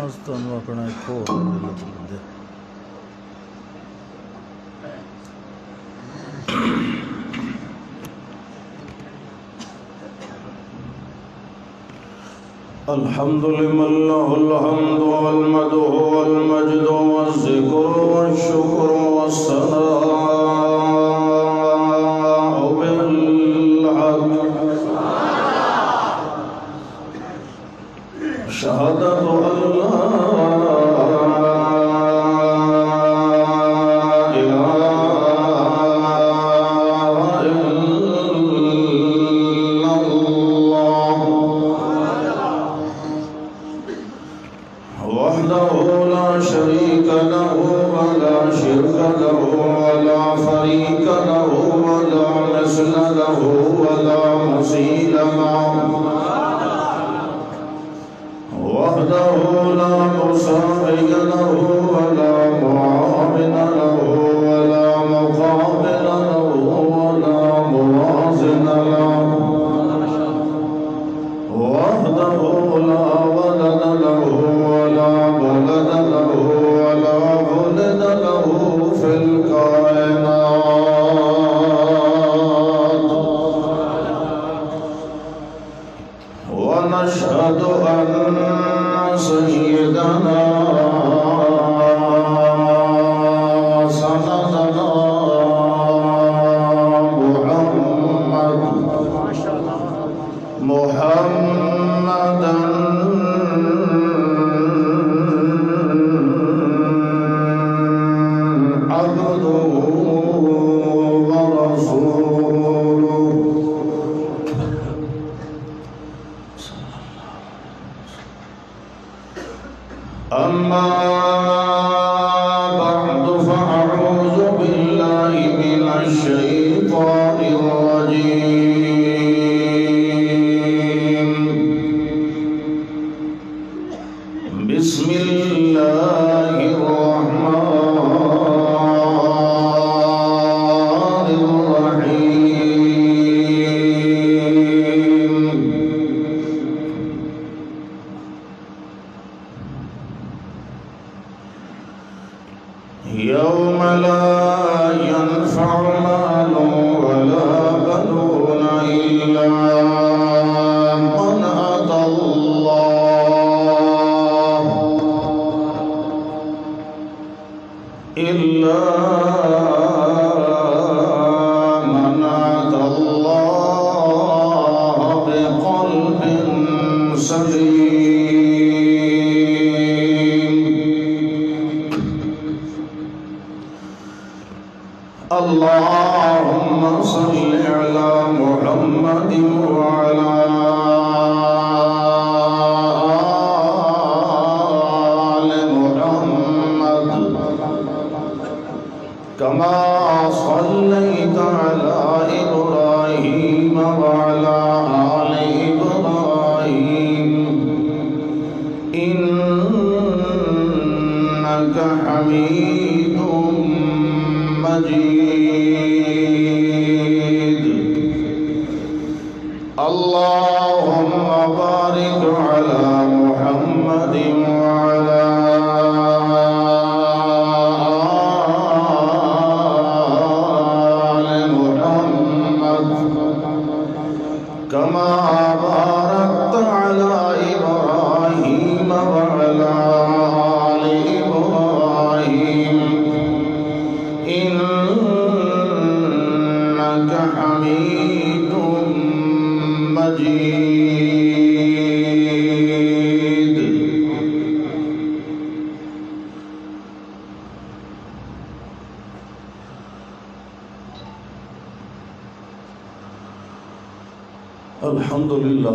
نماز تانوں اپنا ایک ہور لفظ دے الحمد لمن له الحمد والمدح والمجد والذكر والشكر والثناء بالحق شهادة أن لا الحمدللہ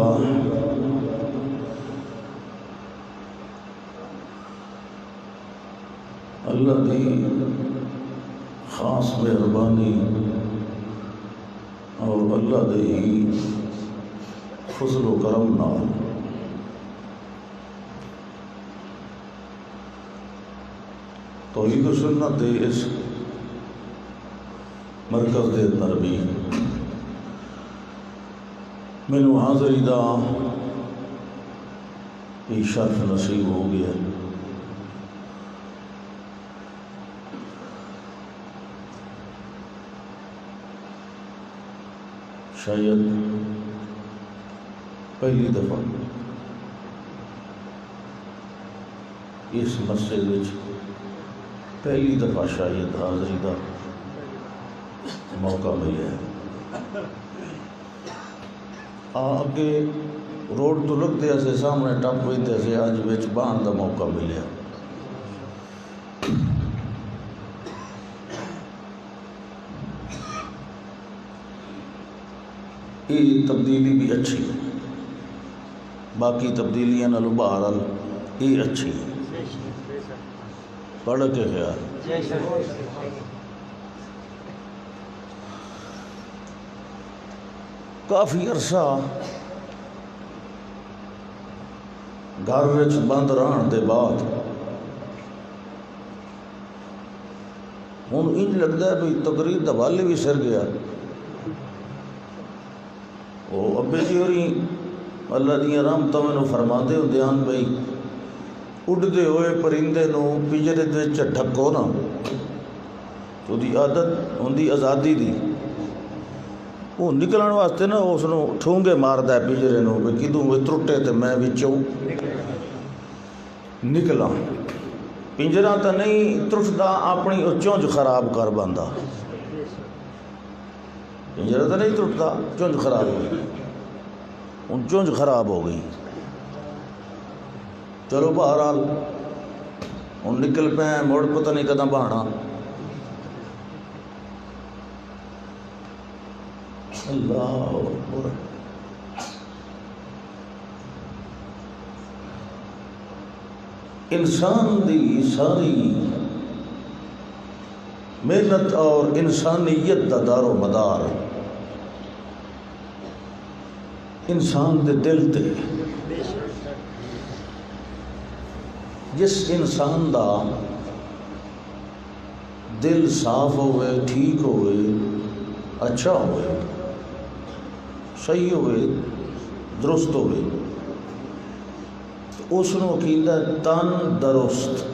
اللہ دی خاص مہربانی اور اللہ دی فضل و کرم نال توحید و سنت دے اس مرکز دے اندر بھی مینوں حاضری دا یہ شرف نصیب ہو گیا. شاید پہلی دفعہ اس مسجد وچ پہلی دفعہ شاید حاضری دا موقع ملیا ہے. اگے روڈ تو لگتے سے سامنے ٹپ ہوتے سے اج وچ بہن دا موقع ملیا. یہ تبدیلی بھی اچھی ہے، باقی تبدیلیاں نالوں بہرحال یہ اچھی ہے. پڑھ کے خیال کافی عرصہ گھر وچ بند رہن دے بعد ہوں انج لگتا ہے بھئی تقریر دا والے بھی سر گیا. وہ ابے جی ہوری اللہ دیاں رحمتاں مینوں فرماندے ہوندے ہن بھئی اڈتے ہوئے پرندے نو پنجرے دے وچ ڈھکو نا، تو دی عادت ہوندی آزادی دی، وہ نکلن واسطے نا اس نو ٹھونگے ماردا ہے پنجرے نو بھئی کدوں وہ ترٹے تے میں وچوں نکلاں. پنجرا تو نہیں ترٹدا، اپنی چونج خراب کر باندا. پنجرا تو نہیں ترٹدا، چونج خراب ہو گئی، ان چونج خراب ہو گئی. چلو بہرحال ہوں نکل پے مڑ پتہ نہیں کداں بہانا. اللہ اکبر. انسان دی ساری محنت اور انسانیت دا دار و مدار انسان دے دل تے. جس انسان دا دل صاف ہوئے، ٹھیک ہوئے، اچھا ہوئے، صحیح ہوئے، درست ہوئے، اس نو کہندا تن درست.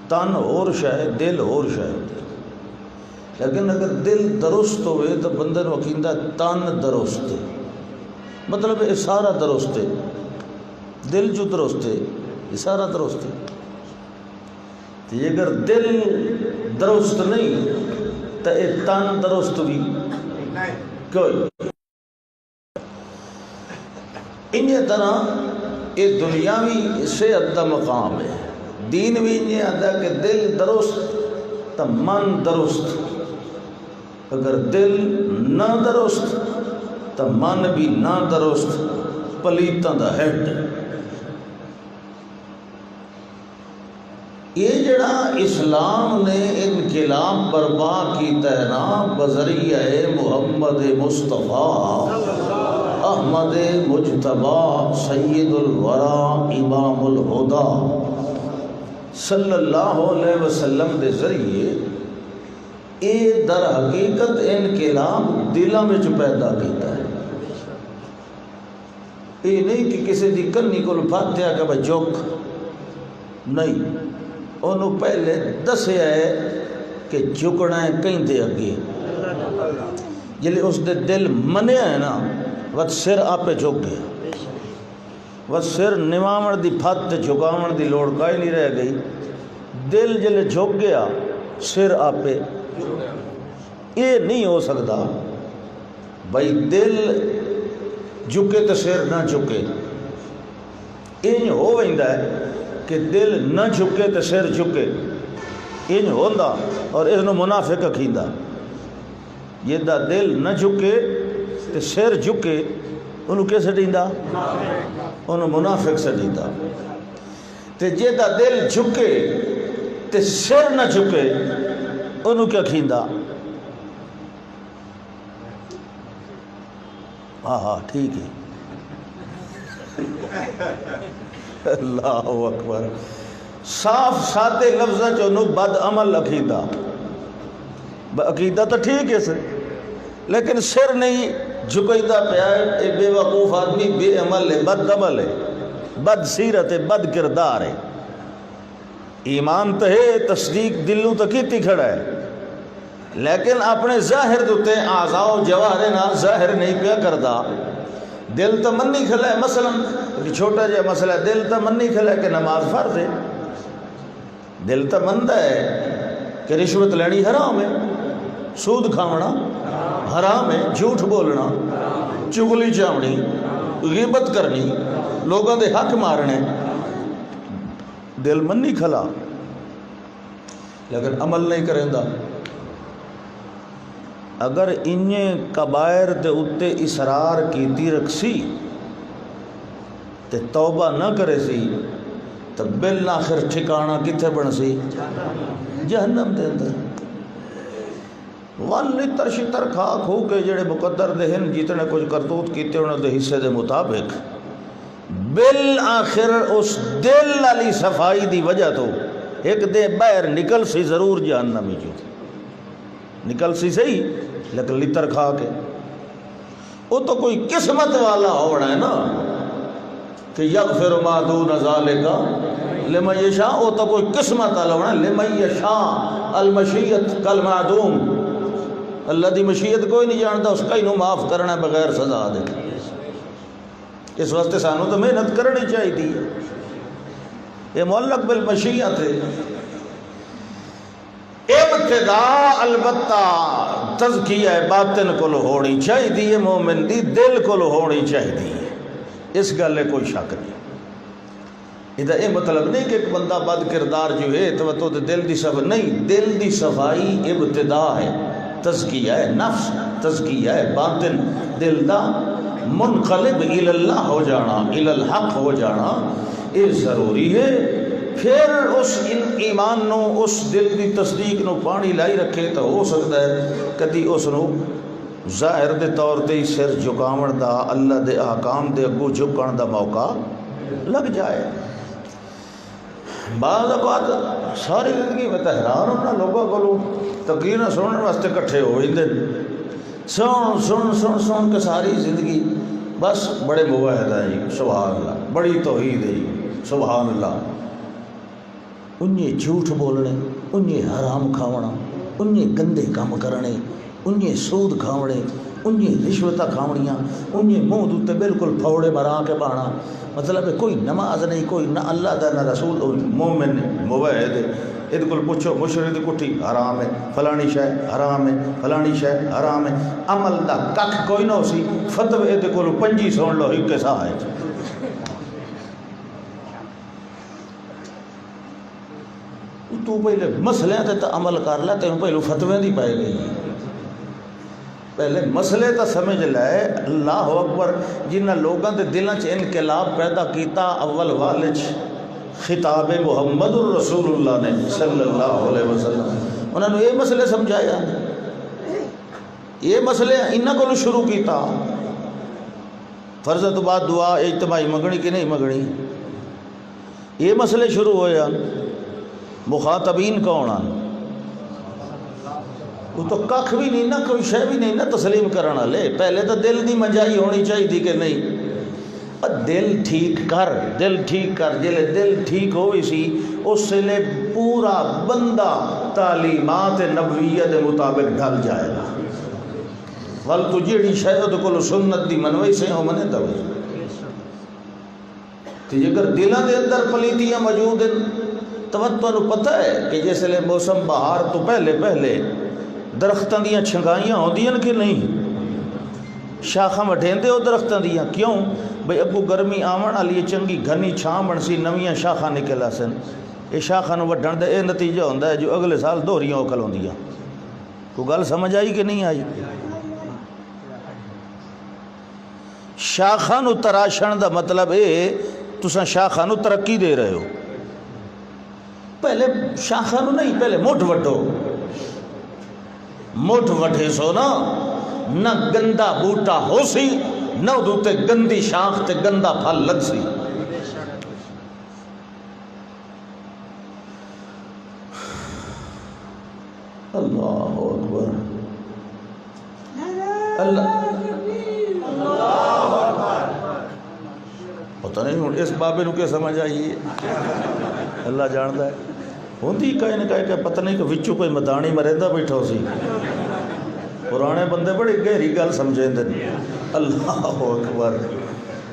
تن اور شاید دل اور شاید، لیکن اگر دل درست ہوئے تو بندے نو کہندا تن درست ہے. مطلب یہ سارا درست ہے، دل جو درست ہے یہ سارا درست ہے. تو اگر دل درست نہیں تو یہ تن درست بھی کوئی. انہی طرح یہ دنیاوی صحت کا مقام ہے. دین بھی انہیں آتا ہے کہ دل درست تو من درست. اگر دل نہ درست تو من بھی نہ درست، پلیتاں دا ہیڈ. یہ جڑا اسلام نے انقلاب برپا کیتا ہے نا بذریعہ محمد مصطفیٰ احمد مجتبی سید الورا امام الہدا صلی اللہ علیہ وسلم دے ذریعے، یہ در حقیقت انقلاب دلاں وچ پیدا کیتا ہے. یہ نہیں کہ کسی دی کنی کول فاتحہ کہ بھائی جھک نہیں، انہوں پہلے دسیا ہے کہ جھکنا ہے کہیں دے اگے. جلے اس دے دل منیا ہے نا وقت سر آپے جھک گیا. وقت سر نمامن دی پھت جھکامن دی لوڑ کائی نہیں رہ گئی. دل جلے جھک گیا سر آپے. یہ نہیں ہو سکتا بھائی دل جھکے تو سر نہ جھکے. یہ ہو ویندا ہے کہ دل نہ جھکے تو سر جھکے. یہ ہوندا اور اس نو منافق کھیندا. یہ دا دل نہ جھکے تو سر جھکے انہوں کیا سٹیندا؟ انہوں منافق سٹیندا. تے جے دا دل جھکے تے سر نہ جھکے انہوں کیا کھیندا؟ ہاں ہاں ٹھیک ہے. اللہ اکبر. صاف سادے لفظاں چوں بد عمل عقیدہ. عقیدہ تو ٹھیک ہے سر، لیکن سر نہیں جھکیدا پیا ہے. اے بے وقوف آدمی بے عمل ہے، بد عمل ہے، بد سیرت ہے، بد کردار ہے. ایمان تو ہے، تصدیق دلوں تو کیتی کھڑا ہے، لیکن اپنے ظاہر دوتے اعضاء و جوارے نال ظاہر نہیں پیا کردا. دل تو منی کھلا ہے، مثلا چھوٹا جہا مسئلہ ہے، دل تو منی کھلا ہے کہ نماز فرض ہے، دل تو مندا ہے کہ رشوت لینی حرام ہے، سود کھاونا حرام ہے، جھوٹ بولنا، چغلی چاونی، غیبت کرنی، لوگوں دے حق مارنے، دل منی کھلا لیکن عمل نہیں کریندا. اگر انہیں کبائر دے اتے اصرار کیتی رکھسی تے توبہ نہ کرے سی تو بالآخر ٹھکانہ کتھے بن سی؟ جہنم دے اندر. والی ترشتر کھاک ہو کے جڑے مقدر دے ہن جتنے کچھ کرتوت کیتے انہوں دے حصے دے مطابق بالآخر اس دل علی صفائی دی وجہ تو ایک دے باہر نکل سی ضرور جہنمی جو نکل سی صحیح لیکن لتر کھا کے. وہ تو کوئی قسمت والا ہونا ہے نا کہ یغفر ما دون ذالک لمن یشاء. وہ تو کوئی قسمت والا ہونا ہے لمن یشاء. المشیت کل معدوم. اللہ دی مشیت کوئی نہیں جانتا، اس کا ہی نو معاف کرنا بغیر سزا دے. اس واسطے سانو تو محنت کرنی چاہیے. یہ معلق بالمشیت ہے. ابتدا البتہ تزکیہ باطن کو ہونی چاہیے، مومن دی دل کو ہونی چاہیے، اس گلے کوئی شک نہیں. یہ مطلب نہیں کہ ایک بندہ بد کردار جو ہے تو دل دی صفائی نہیں، دل دی صفائی ابتدا ہے، تزکیہ ہے نفس، تزکیہ ہے باطن، دل دا منقلب الی اللہ ہو جانا، الی الحق ہو جانا یہ ضروری ہے. پھر اس ایمان نو، اس دل دی تصدیق نو پانی لائی رکھے تو ہو سکتا ہے کدی اس نو ظاہر دے طور تے سر جھکاون دا، اللہ دے احکام دے اگوں جھکن دا موقع لگ جائے. بعض اوقات ساری زندگی میں تو حیران ہونا لوگوں کو تقریر سننے واسطے کٹھے ہو جاندے، سن سن سن سن کے ساری زندگی بس بڑے موحد ہیں جی سبحان اللہ، بڑی توحید ہے جی سبحان اللہ. انہیں جھوٹ بولنے، انہیں حرام کھاونا، انہیں گندے کام کرنے، انہیں سود کھاونے، انہیں رشوتہ کھاونیاں، انہیں منہ دوتے بالکل پھوڑے مرا کے بانا. مطلب ہے کوئی نماز نہیں، کوئی نہ اللہ دا نہ رسول، مومن موحد ہے. یہ کل پوچھو مشرد کٹھی حرام ہے، فلانی شے حرام ہے، فلانی شے حرام ہے، عمل دا ککھ کوئی نہ سی، فتوی یہ کل 25 سن لو ایک کے سا ہے. تو پہلے مسئلے تے تو عمل کر لے، تینوں پہلو فتوی دی پائے گئی. پہلے مسئلے تو سمجھ لے. اللہ اکبر. جنہ لوگوں کے دلوں چ انقلاب پیدا کیتا اول والج خطاب محمد الرسول اللہ نے صلی اللہ علیہ وسلم، انہوں نے یہ مسئلے سمجھایا، یہ مسئلے انہوں کو شروع کیتا. فرض تو بعد دعا اجتماعی منگنی کہ نہیں منگنی، یہ مسئلے شروع ہوئے. مخاطبین کون ہیں؟ وہ تو کخ بھی نہیں نا، کوئی شے بھی نہیں نا تسلیم کرنا لے. پہلے تو دل دی منجائی ہونی چاہیے کہ نہیں. دل ٹھیک کر، دل ٹھیک کر. جلے دل ٹھیک ہوئی سی اس لئے پورا بندہ تعلیمات نبویہ دے مطابق ڈھل جائے گا. ول تو جیڑی شاید کو سنت دی منوئی سے ہو منے دو. کہ اگر دلوں دے اندر پلیتیاں موجود ہیں تو تمہیں پتہ ہے کہ جس لئے موسم بہار تو پہلے درختوں دیاں چھنگائیاں ہوندیاں کہ نہیں، شاخاں وٹھیندے ہو درختوں دیاں. کیوں بھئی اگو گرمی آون والی چنگی گھنی چھاں بنسی، نویاں شاخاں نکل آسن. یہ شاخاں وڈھن دا یہ نتیجہ ہوندا ہے جو اگلے سال دوہریاں اوکل ہوندیاں. کوئی گل سمجھ آئی کہ نہیں آئی؟ شاخاں نو تراشن دا مطلب ہے تساں شاخاں نو ترقی دے رہے ہو. پہلے شاخاں نو نہیں، پہلے مٹھ وڈو. مٹھ وڈھے سو نا نہ گندا بوٹا ہو سی، نہ دوتے گندی شاخ تے گندا پھل لگ سی. اللہ اکبر. اللہ پتہ نہیں ہوں اس بابے نو کیا سمجھ آئیے، اللہ جانتا ہے. ہوندی کہیں نہ کہ پتہ نہیں کہ وچوں کوئی مدانی مریندا بیٹھا سی پرانے بندے بڑی گہری گل سمجھیں دے اللہ اکبر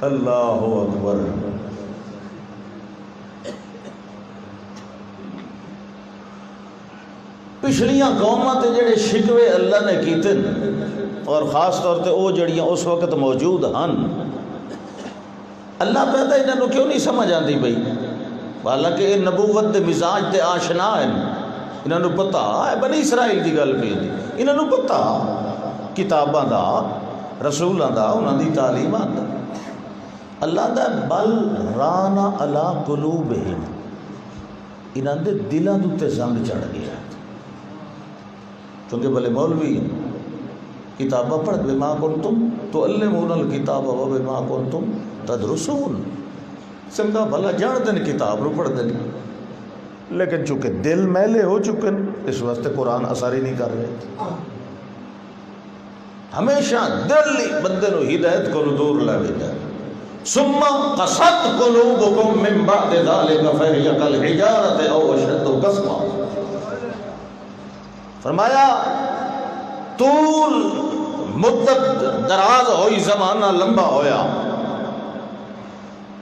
اللہ اکبر پچھلیاں قوماں تے جڑے شکوے اللہ نے کیتے اور خاص طور تے وہ جڑیاں اس وقت موجود ہن اللہ پہتا انہاں نو کیوں نہیں سمجھ آندی بھئی حالانکہ یہ نبوت دے مزاج تے آشنا ہیں انہاں نو پتہ ہے بنی اسرائیل دی گل پہ انہاں نو پتہ کتاباں دا رسولاں دا انہاں دی تعلیمات دا اللہ دا بل رانا علی قلوبہم انہاں دے دلاں تے زنگ چڑھ گیا چونکہ بھلے مولوی کتابہ پڑھ بما کنتم تعلمون الکتاب و بما کنتم تدرسون سنگا بھلا جان دن کتاب رو پڑھ دن لیکن چونکہ دل میلے ہو چکے اس واسطے قرآن اثر ہی نہیں کر رہے ہمیشہ دل ہی بندے نو ہدایت کو دور لے جائے ثم قصد قلوبکم من بعد ذلك فهي كالحجارة او اشد قسوا فرمایا طول مدت دراز ہوئی زمانہ لمبا ہویا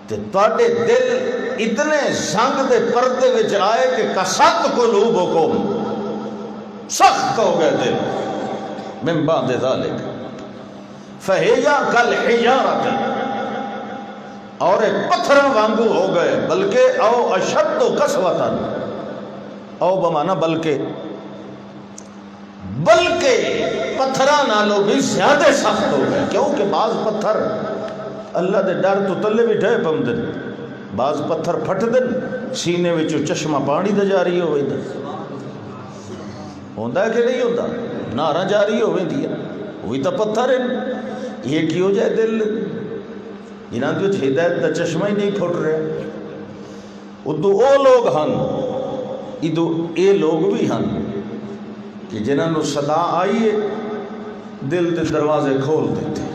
تے تواڈے دل اتنے زنگ دے پردے وچ آئے کہ قصد قلوبکم سخت ہو گئے دل من بعد ذلك فهي كالحجارة اور ایک پتھر وانگو ہو گئے بلکہ او اشد قسوۃ او بمانا بلکہ پتھراں نالوں بھی زیادہ سخت ہو گئے کیونکہ بعض پتھر اللہ دے ڈر تو تلے بھی ڈھے پمدن بعض پتھر پھٹ دن سینے وچوں چشمہ پانی دا جاری ہو ویندا ہوندا ہے کہ نہیں ہوندا نارا جاری ہو ویندی ہے وہی تو پتھر ہیں یہ کی ہو جائے دل جنہاں تو ہدایت دا چشمہ ہی نہیں پھٹ رہا ادو او لوگ ہن ادو اے لوگ بھی ہن کہ جنہاں نو صدا آئیے دل تے دروازے کھول دیتے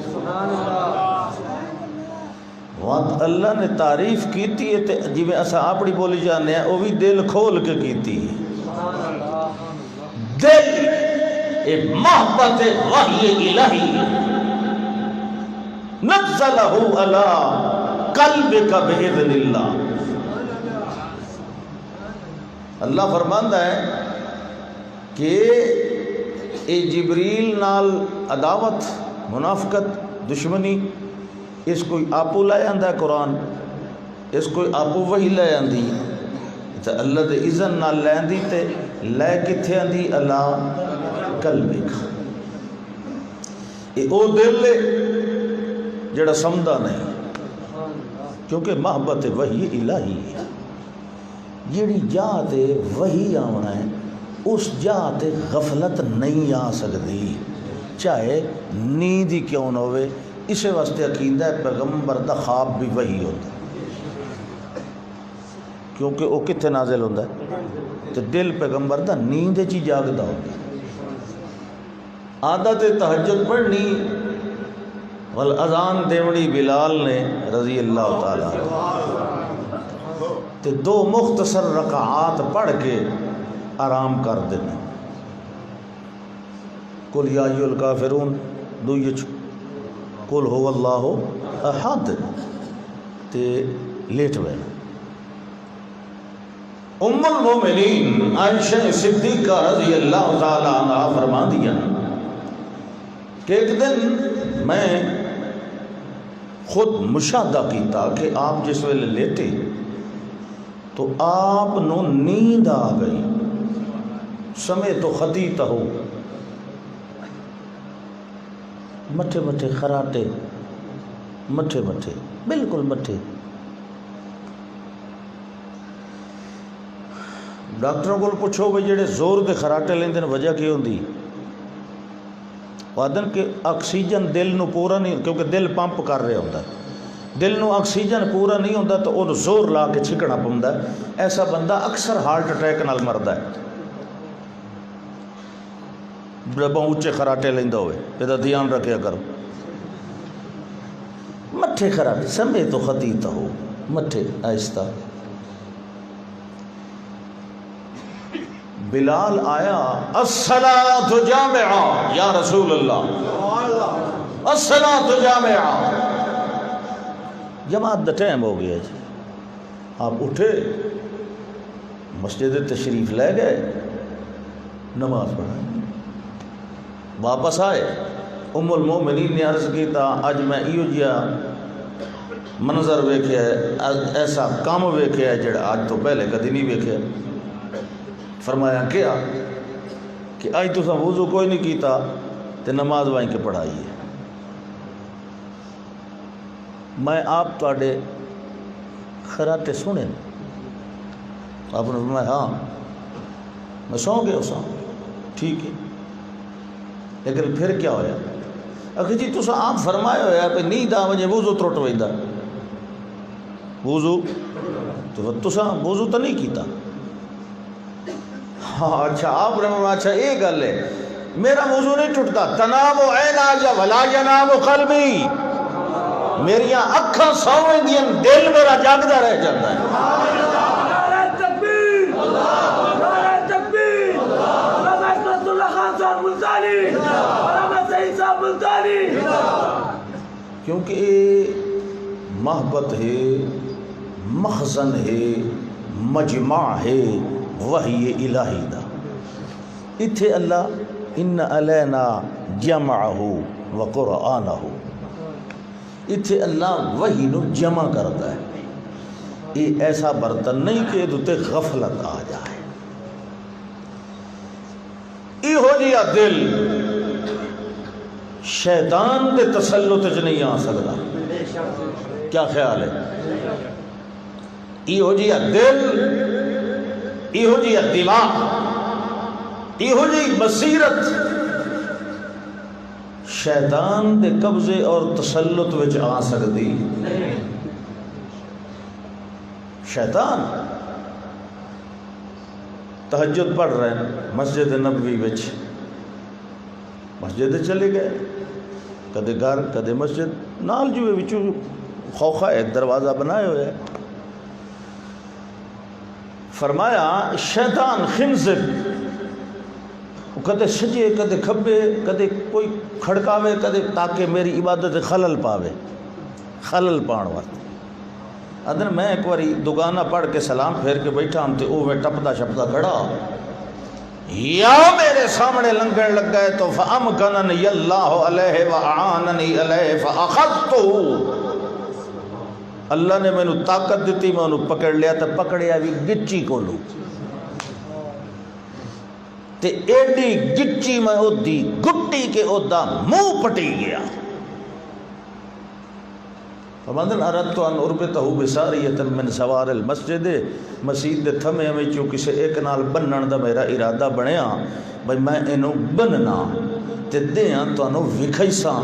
وقت اللہ نے تعریف کیتی ہے تے جی میں اسا اپنی بولی جانے ہیں وہ بھی دل کھول کے کیتی ہے دل ایک محبت وحی الہی نزلہ علی قلبک بإذن اللہ اللہ فرماندا ہے کہ اے جبریل نال عداوت منافقت دشمنی اس کوئی آپو لے آندا قرآن اس کوئی آپو وہی لے آندی تے اللہ دے اذن نال لے آندی تے لے کتھے آندی اللہ قلبک اے او دل جڑا سمدہ نہیں کیونکہ محبت وحی الہی ہے جیڑی جہاں تے وحی آونا ہے اس جہاں تے غفلت نہیں آ سکتی چاہے نیند ہی کیوں نہ ہوئے اسے واسطے عقیدہ ہے پیغمبر دا خواب بھی وحی ہوتا ہے کیونکہ وہ کتنے نازل ہوتا ہے تو دل پیغمبر دا نیند چی جاگدا ہوتا ہے عادت تہجد پڑھنی والاذان دیونی بلال نے رضی اللہ تعالیٰ تے دو مختصر رکعات پڑھ کے آرام کر دینا قل یا ایھا الکافرون دویچ قل هو اللہ احد تے لیٹ بینا ام المومنین عائشہ صدیقہ رضی اللہ تعالیٰ عنہ فرما دیا کہ ایک دن میں خود مشاہدہ کیتا کہ آپ جس ویلے لیٹے تو آپ نو نیند آ گئی سمے تو خطیت ہو مٹھے مٹھے خراٹے مٹھے مٹھے بالکل مٹھے ڈاکٹروں کو پوچھو بھائی جڑے زور دے خراٹے لیندے وجہ کی ہوندی وادن کہ آکسیجن دل نو پورا نہیں کیونکہ دل پمپ کر رہا ہوتا ہے دل نو آکسیجن پورا نہیں ہوتا تو انہوں زور لا کے چھکنا پوندا ہے ایسا بندہ اکثر ہارٹ اٹیک نال مردا ہے جب اونچے خراٹے لیندا ہوئے یہ دھیان رکھیا کرو مٹھے خراٹے سمے تو خطیت ہو مٹھے آہستہ بلال آیا، الصلاۃ جامعہ یا رسول اللہ، الصلاۃ جامعہ، جماعت دا ٹائم ہو گیا جی۔ آپ اٹھے، مسجد تشریف لے گئے، نماز پڑھائی، واپس آئے۔ ام المومنین نے عرض کیتا اج میں ایو جیا منظر ویکھیا ہے، ایسا کام ویکھیا ہے جڑا اج تو پہلے کدی نہیں ویکھیا۔ فرمایا کیا کہ اج تساں وضو کوئی نہیں کیتا تے نماز وائیں کے پڑھائی ہے۔ میں آپ تواڈے خراٹے سنے، آپ نے فرمایا ہاں میں سو گیا سا، ٹھیک ہے، لیکن پھر کیا ہویا؟ اگر جی تساں آپ فرمایا ہوا کہ نیند آ وجے وضو ترٹ ویندا، وضو تو تساں وضو تو نہیں کیتا۔ ہاں اچھا، آپ نے فرمایا اچھا یہ گل ہے، میرا وضو نہیں ٹوٹتا، تنام عینایا ولا ینام قلبی، میریاں اکھاں سویں دیاں، دل میرا جاگدا رہ جاتا ہے۔ کیونکہ یہ محبت ہے، مخزن ہے، مجمع ہے وحی الہی دا۔ اتھے اللہ ان علینا جمعہ و قرآنہ، اتھے اللہ وحی نو جمع کرتا ہے۔ یہ ایسا برتن نہیں کہ ادھے غفلت آ جائے۔ ایہو جیا دل شیطان دے تسلط وچ نہیں آ سکتا، کیا خیال ہے؟ ایہو جیا دل، ایہو جیا دماغ، ایہو جی بصیرت شیطان دے قبضے اور تسلط وچ آ سکتی۔ شیطان تہجد پڑھ رہے ہیں مسجد نبوی وچ، مسجد چلے گئے، کدے گھر کدے مسجد، نال جو وچوں خوخا ایک دروازہ بنائے ہوئے ہے۔ فرمایا شیطان خنزب کدے سجے کدے کھبے، کدے کوئی کھڑکاوے کدے، تاکہ میری عبادت خلل پاوے، خلل پاؤن واسطے۔ ادھر میں ایک باری دگانا پڑھ کے سلام پھیر کے بیٹھا ہم تے او میں ٹپدا شپدا کھڑا، یا میرے سامنے لنگن لگ گئے تو فَأَمْكَنَنِيَ اللَّهُ عَلَيْهِ وَأَعَانَنِي عَلَيْهِ فَأَخَذْتُهُ، اللہ نے میں نو طاقت دیتی، میں انہوں پکڑ لیا، تو پکڑیا بھی گچی کو لو، تے ایڈی گچی میں او دی گٹی کے او دا منہ پٹی گیا۔ فمن اردت ان اربطہ بساریۃ من سوار المسجد، مسجد دے تھمے میں چوں کسے ایک نال بنن دا میرا ارادہ بنیا، بھئی میں انہوں بننا تے دیاں تو انہوں وکھائیساں،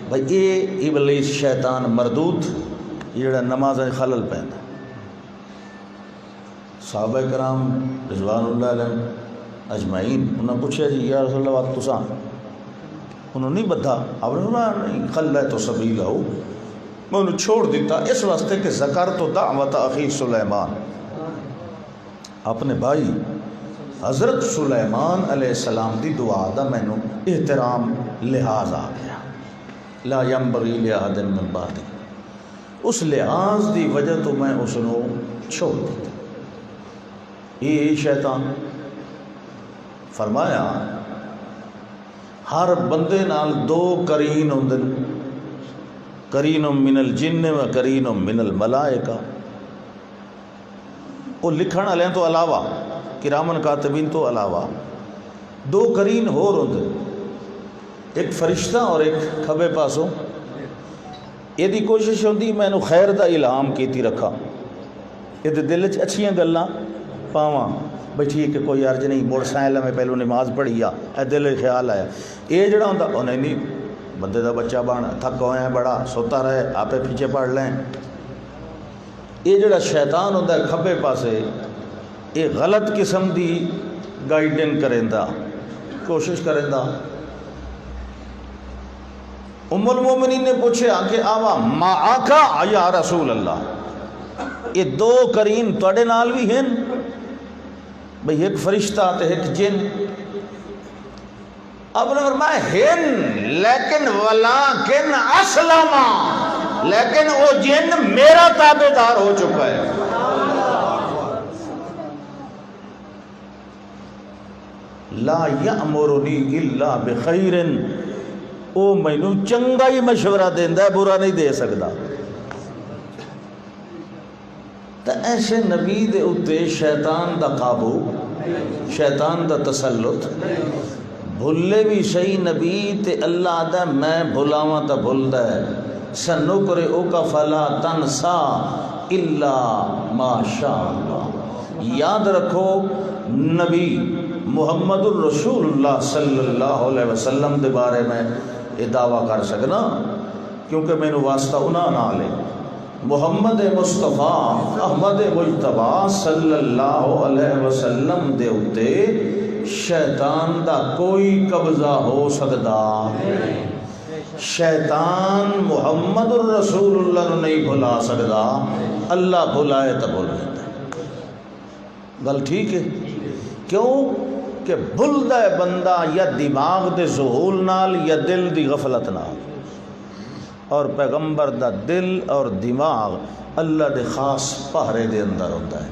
بھئی اے ابلیس شیطان مردود جڑا نماز خلل پہندا۔ صحابہ کرام رضوان اللہ علیہ اجمعین انہوں نے پوچھا جی یا رسول اللہ تساں انہوں نہیں بدھا؟ آپ نے فرمایا نہیں، خلہ تو سبیلہ ہو، میں انہوں چھوڑ دیتا اس واسطے کہ ذکرت دعوت اخی سلیمان، اپنے بھائی حضرت سلیمان علیہ السلام دی دعا دا میں نو احترام لحاظ آ گیا، لا ینبغی لأحد من بعدی، اس لحاظ دی وجہ تو میں اس نو چھوڑ دیتا۔ یہ شیطان فرمایا ہر بندے نال دو قرین ہوندن، قرین من الجن و قرین من الملائکہ، وہ لکھن والے تو علاوہ کرامن کاتبین تو علاوہ دو قرین ہور ہوندے، ایک فرشتہ اور ایک کھبے پاسوں۔ یہ دی کوشش ہوندی میں نو خیر دا الہام کیتی رکھا، یہ دل چ اچھیاں گلاں پاواں، بھئی ٹھیک ہے کوئی عرض نہیں، موڑ سائلہ میں پہلو نماز پڑھی آ، اے دل خیال آیا، یہ جڑا ہوندا او نہیں بندے دا بچہ بن تھک ہوئے ہیں بڑا سوتا رہے آپ پیچھے پڑھ لیں۔ یہ جڑا شیطان ہوتا ہے کھبے پاسے، یہ غلط قسم دی گائیڈنگ کریندا، کوشش کریندا۔ ام المومنین نے پوچھا کہ آوا ما آکا یا رسول اللہ، یہ دو قرین توڑے نال بھی ہیں؟ بھئی ایک فرشتہ تے ایک جن. اب نے فرمایا ہن لیکن ولیکن اسلم، لیکن وہ جن میرا تابعدار ہو چکا ہے. لا یأمرنی الا بخیر، او مینوں چنگا ہی مشورہ دیندا ہے، برا نہیں دے سکدا. تو ایسے نبی دے اتے شیطان دا قابو، شیطان دا تسلط، بھلے بھی صحیح نبی تے اللہ دا میں بھلاواں تا بھلدا ہے. سنقرئک فلا تنسا الا ما شاء اللہ. یاد رکھو نبی محمد الرسول اللہ صلی اللہ علیہ وسلم دے بارے میں یہ دعویٰ کر سکنا کیونکہ مینوں واسطہ انہاں نال ہے. محمد مصطفیٰ احمد مجتبیٰ صلی اللہ علیہ وسلم دے اتے شیطان دا کوئی قبضہ ہو سکدا. شیطان محمد الرسول اللہ نو نہیں بھلا سکدا، اللہ بھلائے تو بھول جاتا ہے. گل ٹھیک ہے؟ کیوں کہ بھلدا ہے بندہ یا دماغ دے ذہول نال یا دل دی غفلت نال، اور پیغمبر دا دل اور دماغ اللہ دے خاص پہرے دے اندر ہوتا ہے.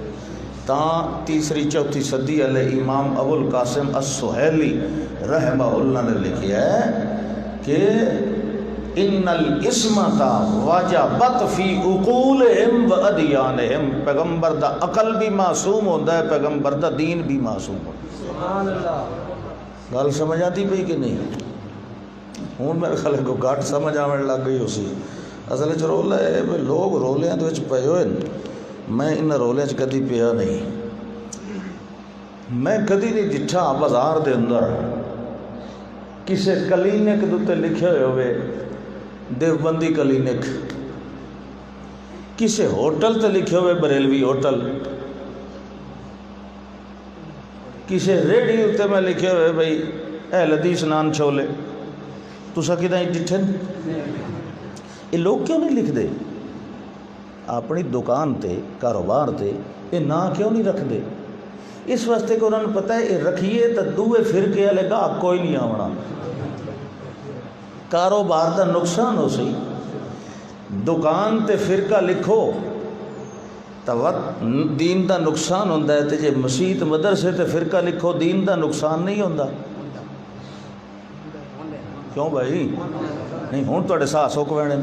تاں تیسری چوتھی صدی والے امام ابو القاسم السہیلی رحمہ اللہ نے لکھیا ہے کہ ان العصمۃ وجبت فی عقولہم و ادیانہم. پیغمبر دا عقل بھی معصوم ہوتا ہے، پیغمبر دا دین بھی معصوم ہوتا ہے. سبحان اللہ. گل سمجھ آتی پئی کہ نہیں؟ ہوں میرے خیال کو گھٹ سمجھ آنے لگ گئی اسی. اصل چ رولا ہے لوگ رولیاں دے وچ پئے ہوئے، میں ان رولے چ کدی پیا نہیں. میں کدی نہیں ڈٹھا بازار دے اندر کسے کلینک دے تے لکھے ہوئے دیوبندی کلینک، کسے ہوٹل تے لکھے ہوئے بریلوی ہوٹل، کسے ریڈی تے میں لکھے ہوئے بھئی اہل حدیث نان چھولے. تسا کداں ڈٹھے؟ یہ لوگ کیوں نہیں لکھ دے اپنی دکان تے کاروبار تے یہ نا کیوں نہیں رکھ دے؟ اس واسطے کہ انہوں نے پتہ ہے یہ رکھیے تو دوے فرقے والے گاہک کوئی نہیں آونا، کاروبار دا نقصان ہو سی. دکان تے فرقہ لکھو تو دین دا نقصان ہوتا ہے، تے جے مسجد مدرسے تے فرقہ لکھو دین دا نقصان نہیں ہوتا. کیوں بھائی؟ نہیں ہوں تو ساس ہو کونے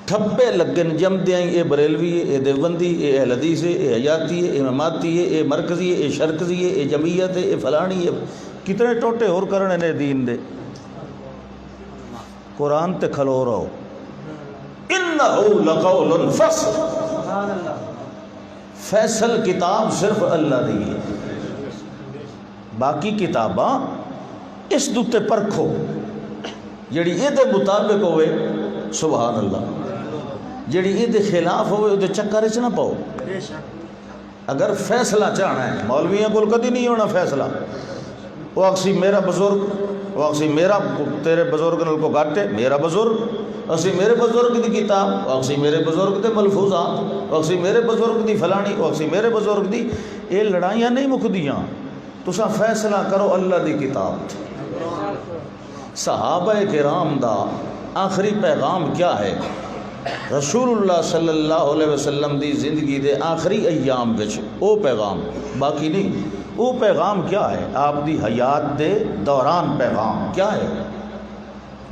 ٹھپے لگن جم دیں. اے بریلوی ہے، اے دیوبندی، اے اہل حدیث ہے، اے حیاتی ہے، اے اماماتی ہے، اے مرکزی ہے، اے شرکزی ہے، اے جمعیت ہے، اے فلانی ہے. کتنے ٹوٹے اور کرنے نے دین دے. قرآن تے کھلو رہو. انہو لقول فصل، فیصل کتاب صرف اللہ دی ہے. باقی کتاباں اس دوتے پرکھو جڑی یہ دے مطابق ہوئے سبحان اللہ، جڑی یہ دے خلاف ہوئے وہ چکر چ نہ پاؤ. اگر فیصلہ چاہنا ہے مولویاں کو کدی نہیں ہونا فیصلہ. وہ اکسی میرا بزرگ، وہ اکسی میرا تیرے بزرگ نل کو گاٹے میرا بزرگ، اکسی میرے بزرگ دی کتاب، وہ اکسی میرے بزرگ دے ملفوظات، وہ اکسی میرے بزرگ دی فلانی، وہ اکسی میرے بزرگ دی. یہ لڑائیاں نہیں مکدیاں. تسا فیصلہ کرو اللہ دی کتاب. صحابہ کرام دا آخری پیغام کیا ہے؟ رسول اللہ صلی اللہ علیہ وسلم دی زندگی دے آخری ایام وچ او پیغام، باقی نہیں. او پیغام کیا ہے؟ آپ دی حیات دے دوران پیغام کیا ہے؟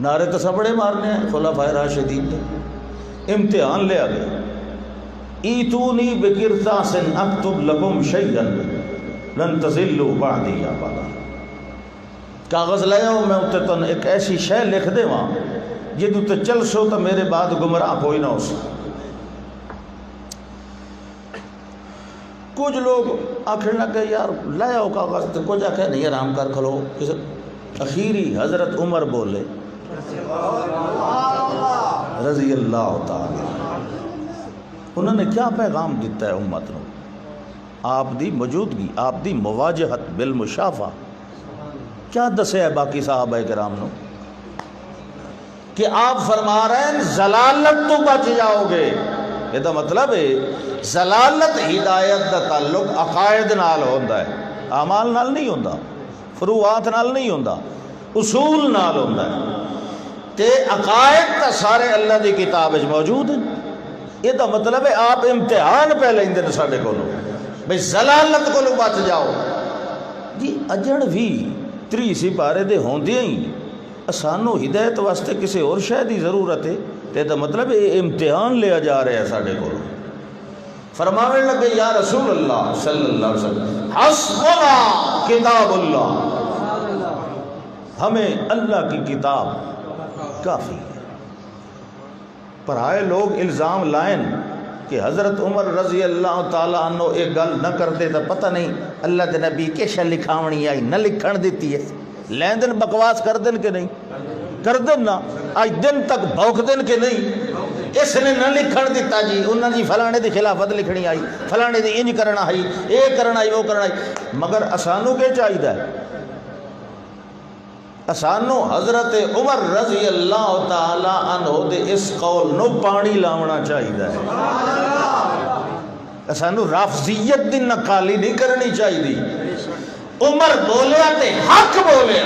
نعرے تو سبڑے مارنے ہیں خلفائے راشدین دے. امتحان لیا گیا. ایتونی بقرطاس اکتب لکم شیئا لن تضلوا بعدی ابدا. کاغذ لے آؤ میں اتنے تن ایک ایسی شے لکھ دے وہاں جی تے چل سو تو میرے بعد گمراہ کوئی نہ ہو سو. کچھ لوگ آخر لگے یار لے آؤ کاغذ، تو کچھ آخر نہیں آرام کر کھلو. اخیری حضرت عمر بولے رضی اللہ تعالی. انہوں نے کیا پیغام دیتا ہے امت نو؟ آپ دی موجودگی، آپ دی مواجہت بالمشافہ کیا دسے ہے باقی صحابہ کرام نو کہ آپ فرما رہے ہیں ضلالت تو بچ جاؤ گے، یہ مطلب ہے ضلالت ہدایت دا تعلق عقائد نال ہوندا ہے، اعمال نال نہیں ہوندا، فروعات نال نہیں ہوندا، اصول نال ہوندا ہے۔ تے عقائد تا سارے اللہ دی کتاب وچ موجود ہیں۔ یہ مطلب ہے آپ امتحان پہ لیندے نے ساڈے کولوں بھئی ضلالت کولوں بچ جاؤ جی۔ اجڑ بھی 30 سپارے دے ہوندیاں ہی سانو ہدایت واسطے کسی اور شے دی ضرورت ہے، تے دا مطلب ہے امتحان لیا جا رہا ہے ساڈے کولوں۔ فرمانے لگے یا رسول اللہ صلی اللہ علیہ وسلم حسبنا کتاب اللہ، ہمیں اللہ کی کتاب کافی ہے۔ پرائے لوگ الزام لائن کہ حضرت عمر رضی اللہ تعالیٰ عنہ ایک گل نہ کرتے تو پتہ نہیں اللہ دے نبی کے شے لکھاونی آئی نہ لکھن دیتی ہے، لین دن بکواس کر دن کہ نہیں کر دن نا، آج دن تک بھوک دن کہ نہیں اس نے نہ لکھن دیتا جی، انہوں نے فلانے دی خلافت لکھنی آئی، فلانے دی انج کرنا آئی، اے کرنا آئی، وہ کرنا آئی، مگر اسانو کے چاہیے ہے؟ اسانو حضرت عمر رضی اللہ تعالی عنہ دے اس قول نو پانی لاونا چاہیے ہے۔ اسانو رافضیت دی نقالی نہیں کرنی چاہیے۔ عمر بولیا تے حق بولیا،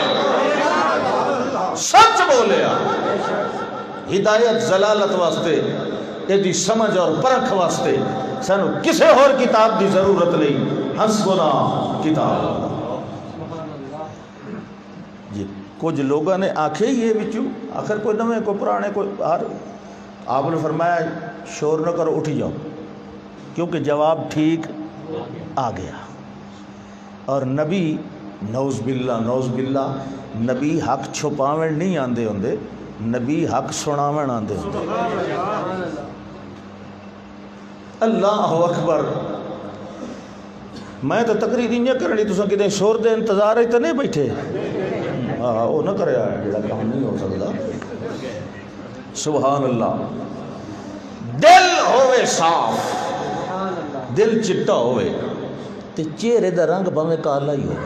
سچ بولیا، ہدایت ضلالت واسطے یہ سمجھ اور پرکھ واسطے سانو کسے اور کتاب دی ضرورت نہیں، حسبنا کتاب جی۔ کچھ لوگوں نے آکھے یہ بچوں آخر کوئی نویں کوئی پرانے کوئی ہر آپ نے فرمایا شور نہ کرو اٹھی جاؤ، کیونکہ جواب ٹھیک آ گیا۔ اور نبی نعوذ باللہ نبی حق چھپاویں نہیں آندے ہوندے، نبی حق سناویں آندے ہوندے۔ اللہ اکبر۔ میں تو تقریر نہیں کرنی، تساں کدے شور دے انتظار ہی تو نہیں بیٹھے، وہ نہ کرے جڑا کام نہیں ہو سکتا۔ سبحان اللہ۔ دل ہوئے صاف، دل چٹا ہوئے تے چہرے دا رنگ بھویں کالا ہی ہوئے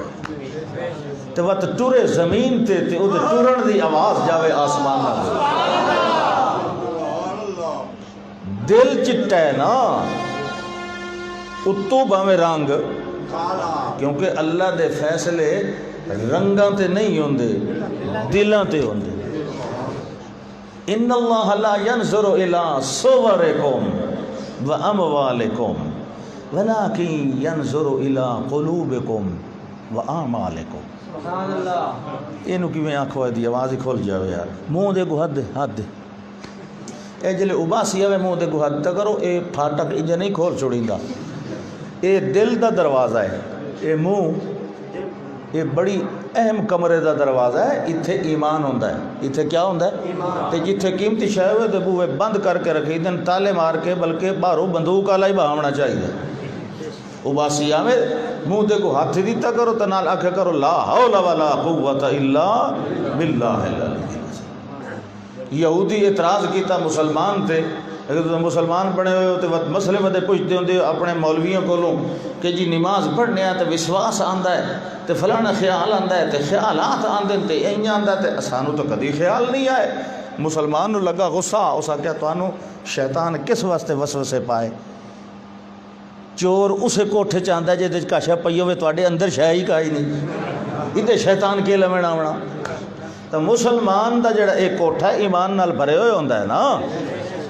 تے وقت ٹرے زمین تے او دے ٹرن دی آواز جاوے آسمان نہ ہوئے۔ دل چٹا ہے نا اتو بھویں رنگ، کیونکہ اللہ دے فیصلے رنگاں تے نہیں ہوندے، دلاں تے ہوندے۔ ان اللہ لا ينظر الى صورکم واموالکم ولكن ينظر الى قلوبکم واعمالکم۔ سبحان اللہ۔ اینو کیویں آکھو دی آواز ہی کھول جاوے یار، منہ دے کو ہاتھ اے جلے اباسی آوے منہ دے کو ہاتھ کرو، اے پھاٹک انج نہیں کھول چھوڑیندا، اے دل دا دروازہ ہے، اے منہ یہ بڑی اہم کمرے دا دروازہ ہے، اتھے ایمان ہوندا ہے۔ اتھے کیا ہوندا ہے؟ تے جتھے قیمتی شے ہوئے تے بوئے بند کر کے رکھی دن، تالے مار کے، بلکہ باہروں بندوق والا ہی بہاونا چاہیے۔ اباسی آوے منہ دے کو ہاتھ دیتا کرو تے نال آکھے کرو لا حول ولا قوت الا باللہ العلی۔ یہودی اعتراض کیتا مسلمان تے، اگر تو مسلمان بنے ہوئے ہوتے وقت مسئلے مدے پوچھتے ہوندے اپنے مولویوں کولوں کہ جی نماز پڑھنے آتے وسواس آندا ہے تے فلانا خیال آندا ہے تے خیالات آندے تے این آندا تے سانو تو کدی خیال نہیں آئے۔ مسلمان نو لگا غصہ، اسا کیا توانو شیطان کس واسطے وسوسے پائے؟ چور اسے کوٹھے چاہتا ہے جے کاشا پئی ہوئے تواڈے اندر شے ہی کائی نہیں، ادھے شیطان کے لمن آونا۔ تو مسلمان دا جڑا ایک کوٹھا ایمان نال بھرے ہوئے ہوندا ہے نا،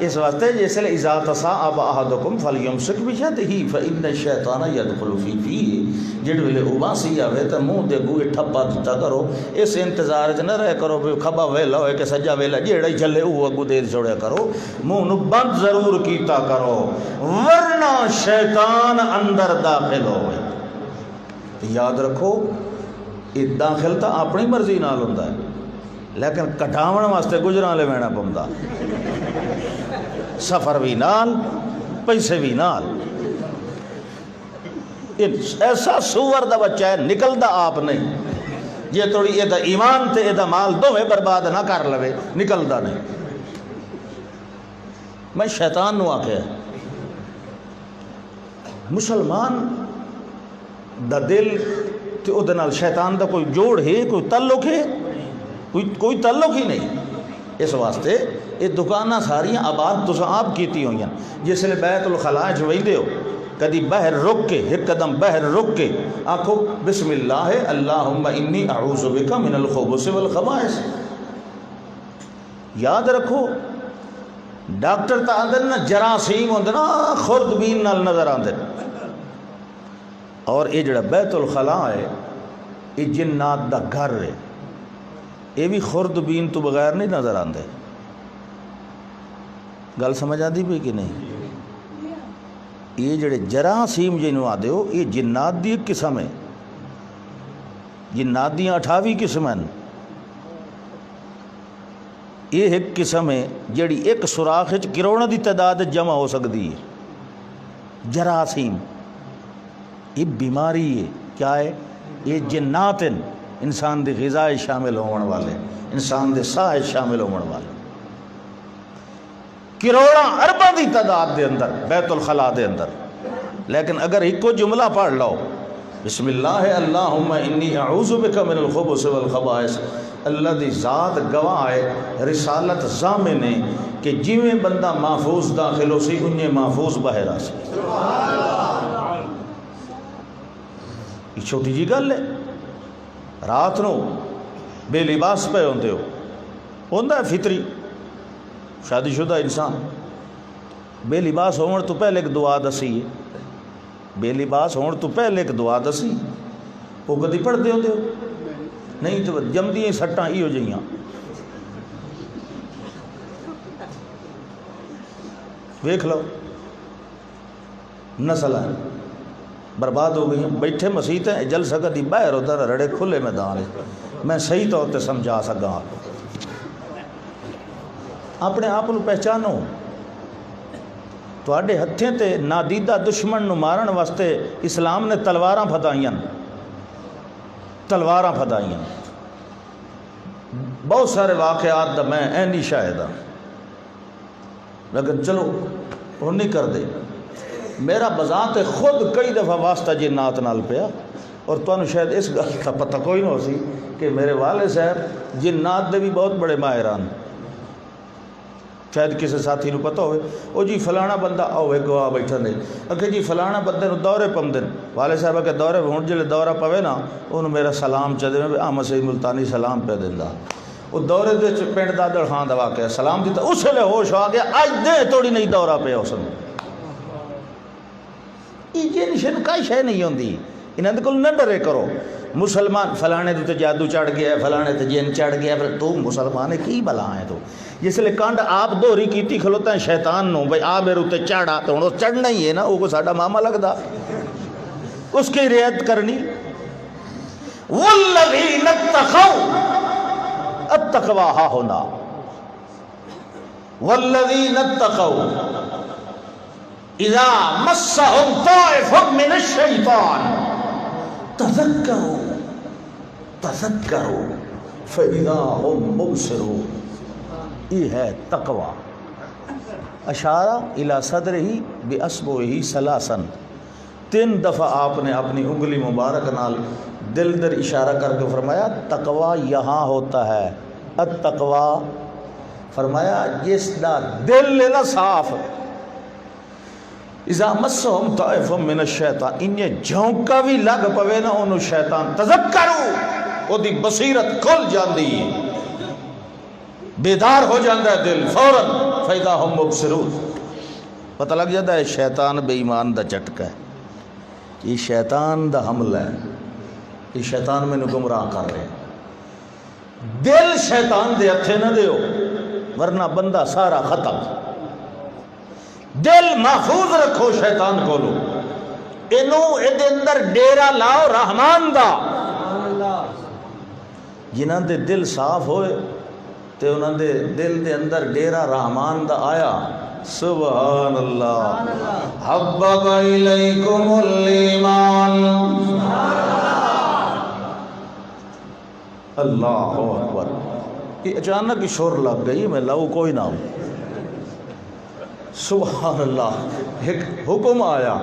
اس واسطے جس لئے اذا تصاءب احدکم فلیمسک بیدہ فإن الشیطان یدخل فی فیہ۔ جڑ ویلے اباسی آوے تو منہ دے گوئے ٹھپا دتا کرو، اس انتظار نہ رہے کرو کھبا ویلا ہوئے کہ سجا ویلا جیڑا ہی چلے وہ اگو دے چھوڑیا کرو، منہ نو بند ضرور کیتا کرو ورنہ شیطان اندر داخل ہوئے۔ یاد رکھو یہ داخل تا اپنی مرضی نال ہوندا ہے، لیکن کٹاون واسطے گجراں لے وینا پوندا، سفر بھی نال پیسے بھی نال۔ ایسا سور دا بچہ ہے نکلدا آپ نہیں، یہ تھوڑی یہ دا ایمان تے یہ دا مال دوویں برباد نہ کر لوے، نکلدا نہیں۔ میں شیطان نو آکھیا مسلمان دا دل تے او دے نال شیطان دا کوئی جوڑ ہے، کوئی تعلق ہے؟ کوئی تعلق ہی نہیں۔ اس واسطے یہ دکاناں ساریاں آباد تساں آپ کیتی ہوئی ہیں. جس لئے بیت الخلاء چ ویندے ہو کدی باہر رک کے ایک قدم باہر رک کے آکھو بسم اللہ اللہم انی اعوذ بک من الخبث والخبائث. یاد رکھو ڈاکٹر تا آندے نا جراثیم ہوندے نا خوردبین نال نظر آندے, اور یہ جڑا بیت الخلاء ہے یہ جنات دا گھر ہے, یہ بھی خوردبین تو بغیر نہیں نظر آندے. گل سمجھ آندی پئی کہ نہیں؟ یہ جڑے جراثیم جنوں آدے ہو یہ جنات دی ایک قسم ہے. جنات دیاں 28 قسم ہیں. یہ ایک قسم ہے جڑی ایک سوراخ وچ کروڑاں دی تعداد جمع ہو سکتی ہے. جراثیم یہ بیماری ہے. کیا ہے؟ یہ جنات ہیں, انسان دی غذا شامل ہون والے, انسان دے ساہ شامل ہون والے. کروڑاں ارباں دی تعداد دے اندر بیت الخلاء دے اندر. لیکن اگر ایک کو جملہ پڑھ لو بسم اللہ اللہم انی اعوذ بک من الخبث والخبائث, اللہ دی ذات گواہ ہے, رسالت ضامن ہے کہ جویں بندہ محفوظ داخل ہو سی انہیں محفوظ باہر آ سی. یہ چھوٹی جی گل ہے. رات نو بے لباس پہ ہوندے ہوندا ہے فطری شادی شدہ انسان بے لباس ہون تو پہلے ایک دعا دسی ہے. بے لباس ہون تو پہلے ایک دعا دسی, وہ کدی پڑھتے ہوندے ہو نہیں تو جمدیاں سٹاں ہی ہو جائیاں. ویکھ لو نسل ہے برباد ہو گئی. بیٹھے مسیت ہیں جلسہ کدی باہر ہوتا رڑے کھلے میدان ہے. میں صحیح طور تے سمجھا سکا اپنے آپ کو پہچانو. تواڈے ہتھیں تے نادیدہ دشمن نو مارن واسطے اسلام نے تلواراں پھدائیاں, تلواراں پھدائیاں. بہت سارے واقعات دا میں اینی شاہد ہاں, لیکن چلو وہ نہیں کر دے. میرا بذات خود کئی دفعہ واسطہ جنات نال پیا, اور تمہیں شاید اس گل کا پتہ کوئی نہ ہو سی کہ میرے والد صاحب جنات دے بھی بہت بڑے ماہران. شاید کسی ساتھی نو پتہ ہوئے او جی فلانا بندہ ہوئے گواہ بیٹھا نہیں کہ جی فلانا بندے نو دورے پمدن. والد صاحب کہ دورے ہون جلے دورہ پوے نا انہوں میرا سلام چا دے, میں احمد سید ملتانی سلام پہ دیندا. وہ دورے دے پنڈ دادڑ خان دا واقعہ سلام دیتا, اس لئے ہوش آ گیا آج دے توڑی نہیں دورہ پہ اس نے. یہ جنشن کا شے نہیں ہوندی, انہاں دے کول نہ ڈرے کرو. مسلمان فلانے تے جادو چڑھ گیا ہے, فلانے تے جن چڑھ گیا ہے, تو مسلمان ہے کی بلا ہے. تو جس لئے کانڈ آپ دوہری کیتی کھلوتا ہے شیطان نو بھئی آ میرے تے چڑھا, تو انہوں چڑھنا ہی ہے نا, وہ کو ساڑھا ماما لگدا اس کی رعایت کرنی. والذین اتقوا التقوی ہا ہونا, والذین اتقوا اذا مسهم طائف من الشیطان تذکروا فاذا هم مبصرون. یہ ہے تقوی. اشارہ الی صدرہ باصبعہ ثلاثا, 3 دفعہ آپ نے اپنی انگلی مبارک نال دل در اشارہ کر کے فرمایا تقوی یہاں ہوتا ہے. التقوی فرمایا جس دا دل ہے نا صاف. اذا مسهم طائف من الشیطان, انہیں جھونکا بھی لگ پوے نا انہوں شیطان تذکرو, وہ دی بصیرت کھل جاندی ہے, بیدار ہو جاندہ ہے دل فوراً. فَإِذَا هُمْ مُبْصِرُونَ, پتہ لگ جاتا ہے شیطان بے ایمان دا چٹکا ہے, یہ شیطان دا حملہ ہے, یہ شیطان میں نے گمراہ کر رہے ہیں. دل شیطان دے ہتھے نہ دیو ورنہ بندہ سارا ختم. دل محفوظ رکھو شیطان کو لو, انہوں اے دے اندر ڈیرا لاؤ رحمان دا. جنہاں دے دل صاف ہوئے تے انہاں دے دل دے اندر ڈیرا رحمان دا آیا. سبحان اللہ. حبب الیکم الایمان, اللہ اکبر. یہ اچانک ہی شور لگ گئی, میں لاؤ کوئی نہ ہوں. سبحان اللہ. ایک حکم آیا,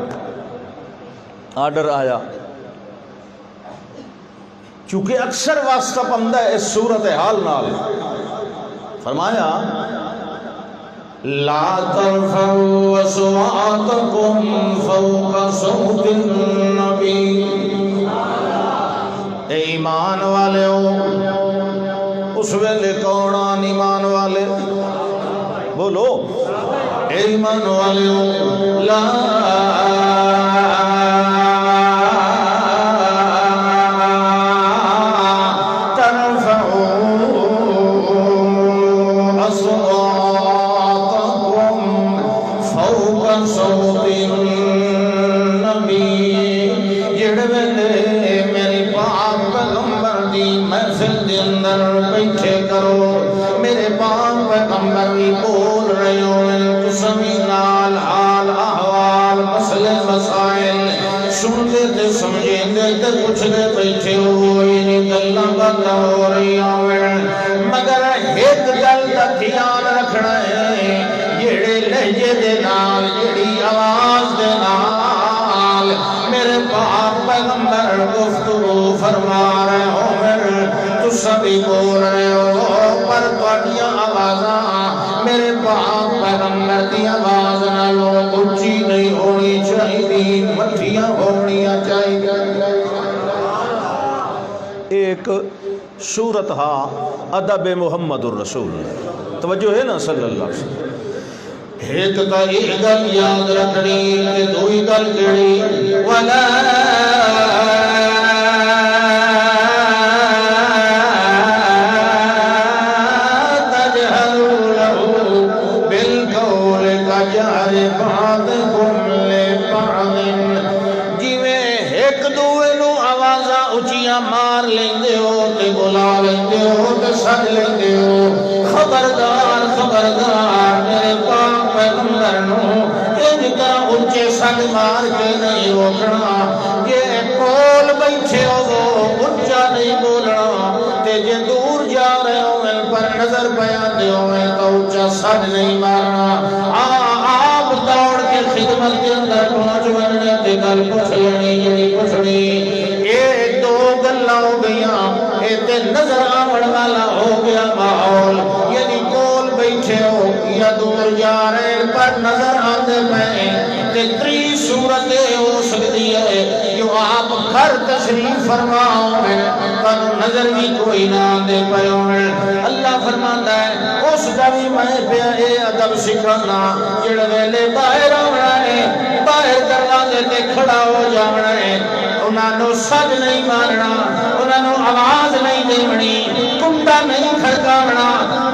آرڈر آیا, چونکہ اکثر واسطہ پندہ ہے اس صورت حال نال. فرمایا لا ترفعوا أصواتكم فوق صوت النبي. اے ایمان والے ہو، اس ویلے کون آن ایمان والے؟ بولو اے ایمان والے ہو، لا پوچھنے بیٹھے ہوئے گلاں باتاں ہو رہی ہیں، مگر ایک گل دا خیال رکھنا ہے، جڑے لہجے دے نال، جڑی آواز دے نال میرے پاک پیغمبر گفتگو فرما رہے ہو، تو سبھی بول رہے ہو، پر تہاڈیاں آوازاں میرے پاک پیغمبر دی آواز نالوں اونچی نہیں ہونی چاہیے، مٹھیاں ہونیاں چاہیے. ایک صورت ہا ادب محمد الرسول، توجہ ہے نا صلی اللہ علیہ وسلم. ایک تا ایک گل یاد رکھنی تے دوئی گل کیڑی، ولا تجهروا له بالقول كجهر بعضكم لبعض. جویں ایک دوے نو آوازاں اچھیاں مار لیندے ہو تے بلا لیندے ہو تے سد لیندے ہو، خبردار خبردار میرے پاک پیغمبر نو انج کا اونچے سد مار کے نہیں روکنا. یہ کول بیٹھے ہو اونچا نہیں بولنا، تے جے دور جا رہے ہو پر نظر پیاندے ہو تو اونچا سد نہیں مارنا. آپ دوڑ کے خدمت کے اندر پہنچ بننے تے گل پوچھ لینی جڑی پوچھنی. یہ دو گلاں ہو گئیاں، اے تے نظر آون والا ہو گیا ماحول، یعنی کول بیٹھے ہو یا دور جا رہے پر نظر آندے پئے. تے تری صورت ہو سکتی ہے جو آپ گھر تشریف فرما ہوئے پر نظر بھی کوئی نہ آندے پئے ہوئے. اللہ فرماندا ہے اس دا بھی میں پیا اے ادب سکھانا، جڑے ویلے باہر آونا ہے، باہر دروازے تے کھڑا ہو جاونا ہے، انہاں نو سد نہیں مارنا، انہاں نو آواز نہیں دیونی، کنڈا نہیں کھڑکاونا.